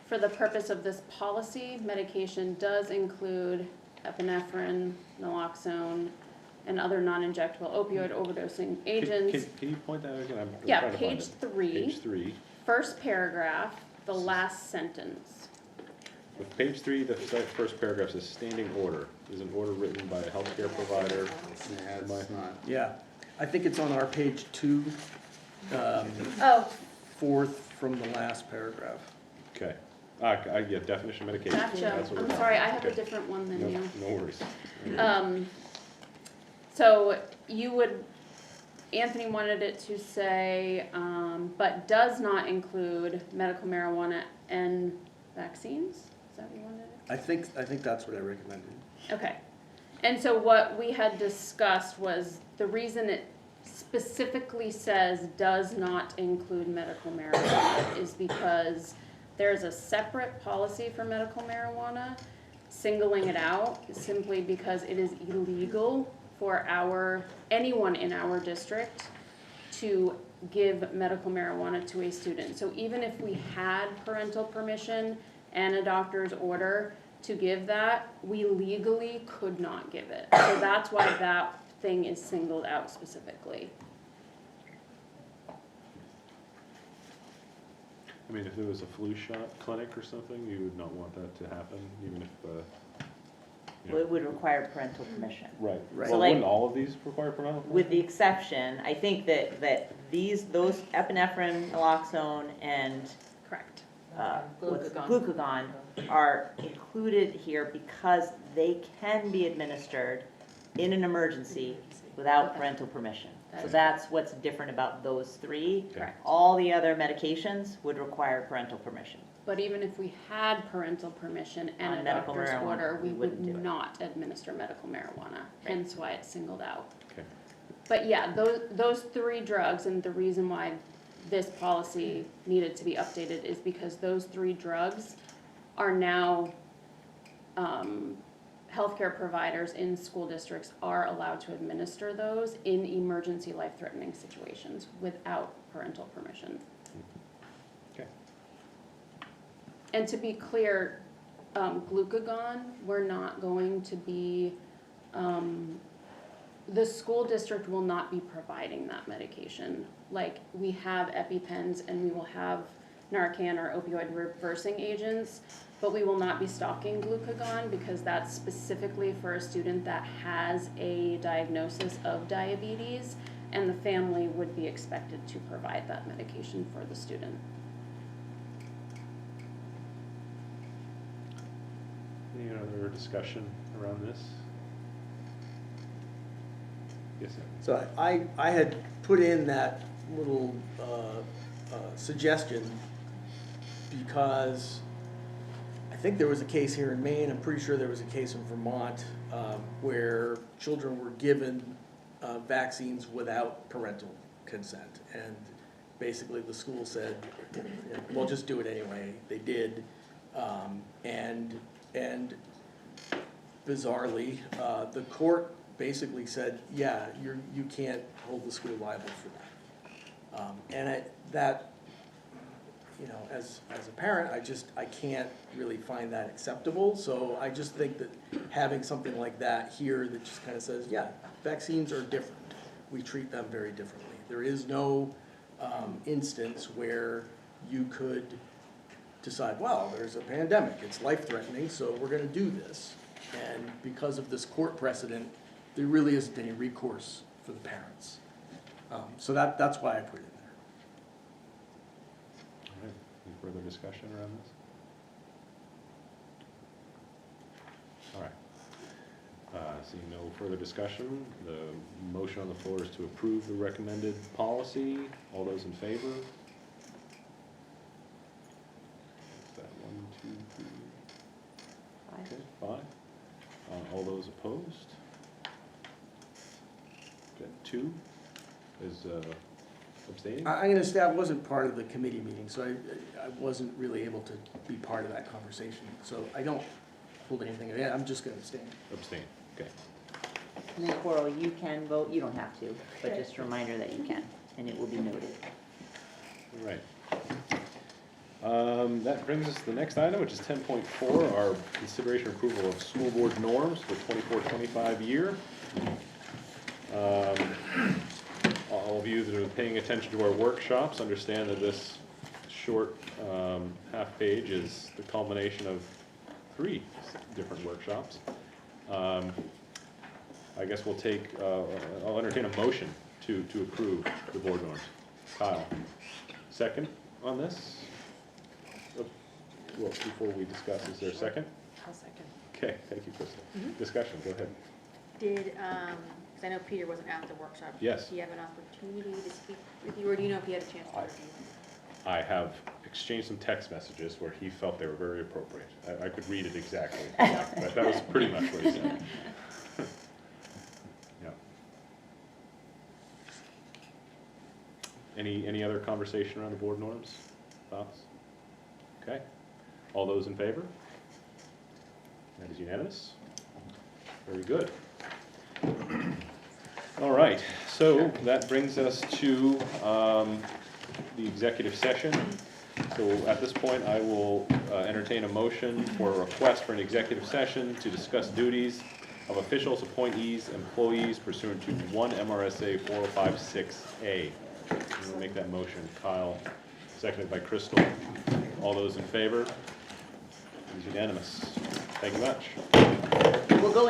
E: for the purpose of this policy, medication does include epinephrine, naloxone, and other non-injectable opioid overdosing agents.
C: Can you point that again? I'm
E: Yeah,
C: trying to find
E: page
C: it.
E: 3.
C: Page 3.
E: First paragraph, the last sentence.
C: With page 3, the first paragraph says standing order. Is an order written by a healthcare provider?
B: Yeah, it's not.
O: Yeah, I think it's on our page 2,
E: Oh,
O: fourth from the last paragraph.
C: Okay. Yeah, definition of medication.
E: gotcha.
C: That's what we're
E: I'm
C: talking
E: sorry, I
C: about.
E: have a
C: Okay.
E: different one than
C: No,
E: you.
C: no worries.
E: So you would, Anthony wanted it to say, but does not include medical marijuana and vaccines? Is that what you wanted it?
O: I think that's what I recommended.
E: Okay. And so what we had discussed was the reason it specifically says does not include medical marijuana is because there's a separate policy for medical marijuana, singling it out simply because it is illegal for anyone in our district to give medical marijuana to a student. So even if we had parental permission and a doctor's order to give that, we legally could not give it. So that's why that thing is singled out specifically.
C: I mean, if there was a flu shot clinic or something, you would not want that to happen, even if,
D: Well, it would require parental permission.
C: right.
O: Right.
C: Well,
D: So, like,
C: wouldn't all of these require parental permission?
D: With the exception, I think that those epinephrine, naloxone, and
E: Correct.
D: glucagon are included here because they can be administered in an emergency without parental permission. So that's what's different about those 3.
E: Correct.
D: All the other medications would require parental permission.
E: But even if we had parental permission and
D: On
E: a
D: medical
E: doctor's
D: marijuana,
E: order, we
D: we
E: would
D: wouldn't do it.
E: not administer medical marijuana, hence why it's singled out.
C: Okay.
E: But yeah, those 3 drugs, and the reason why this policy needed to be updated is because those 3 drugs are now, healthcare providers in school districts are allowed to administer those in emergency life-threatening situations without parental permission.
C: Okay.
E: And to be clear, glucagon, we're not going to be, the school district will not be providing that medication. Like, we have EpiPens and we will have Narcan or opioid reversing agents, but we will not be stocking glucagon because that's specifically for a student that has a diagnosis of diabetes, and the family would be expected to provide that medication for the student.
C: Any other discussion around this? Yes, sir.
O: So I had put in that little suggestion because I think there was a case here in Maine, I'm pretty sure there was a case in Vermont, where children were given vaccines without parental consent. And basically the school said, well, just do it anyway. They did. And bizarrely, the court basically said, yeah, you can't hold the school liable for that. That, you know, as a parent, I can't really find that acceptable. So I just think that having something like that here that just kind of says, yeah, vaccines are different. We treat them very differently. There is no instance where you could decide, well, there's a pandemic, it's life-threatening, so we're gonna do this. And because of this court precedent, there really isn't any recourse for the parents. So that's why I put it in there.
C: All right. Any further discussion around this? All right. Seeing no further discussion, the motion on the floor is to approve the recommended policy. All those in favor? Is that 1, 2, 3?
D: 5.
C: Okay, 5. All those opposed? Got 2 is abstaining?
O: I'm gonna say I wasn't part of the committee meeting, so I wasn't really able to be part of that conversation. So I don't hold anything, I'm just gonna abstain.
C: Abstain, okay.
D: And then Coral, you can vote, you don't have to, but just a reminder that you can, and it will be noted.
C: All right. That brings us to the next item, which is 10.4, our consideration approval of school board norms for 24-25 year. All of you that are paying attention to our workshops understand that this short half page is the culmination of 3 different workshops. I guess we'll take, I'll entertain a motion to approve the board norms. Kyle, second on this? Well, before we discuss, is there a second?
E: I'll second.
C: Okay, thank you, Crystal. Discussion, go ahead.
P: Did, because I know Peter wasn't at the workshop.
C: Yes.
P: Did he have an opportunity to speak with you, or do you know if he had a chance to review?
C: I have exchanged some text messages where he felt they were very appropriate. I could read it exactly, but that was pretty much what he said. Yeah. Any other conversation around the board norms? Thoughts? Okay. All those in favor? That is unanimous. Very good. All right, so that brings us to the executive session. So at this point, I will entertain a motion for a request for an executive session to discuss duties of officials, appointees, employees pursuant to 1 MRSA 4056A. I'm going to make that motion. Kyle, seconded by Crystal. All those in favor? It is unanimous. Thank you much.
D: We'll go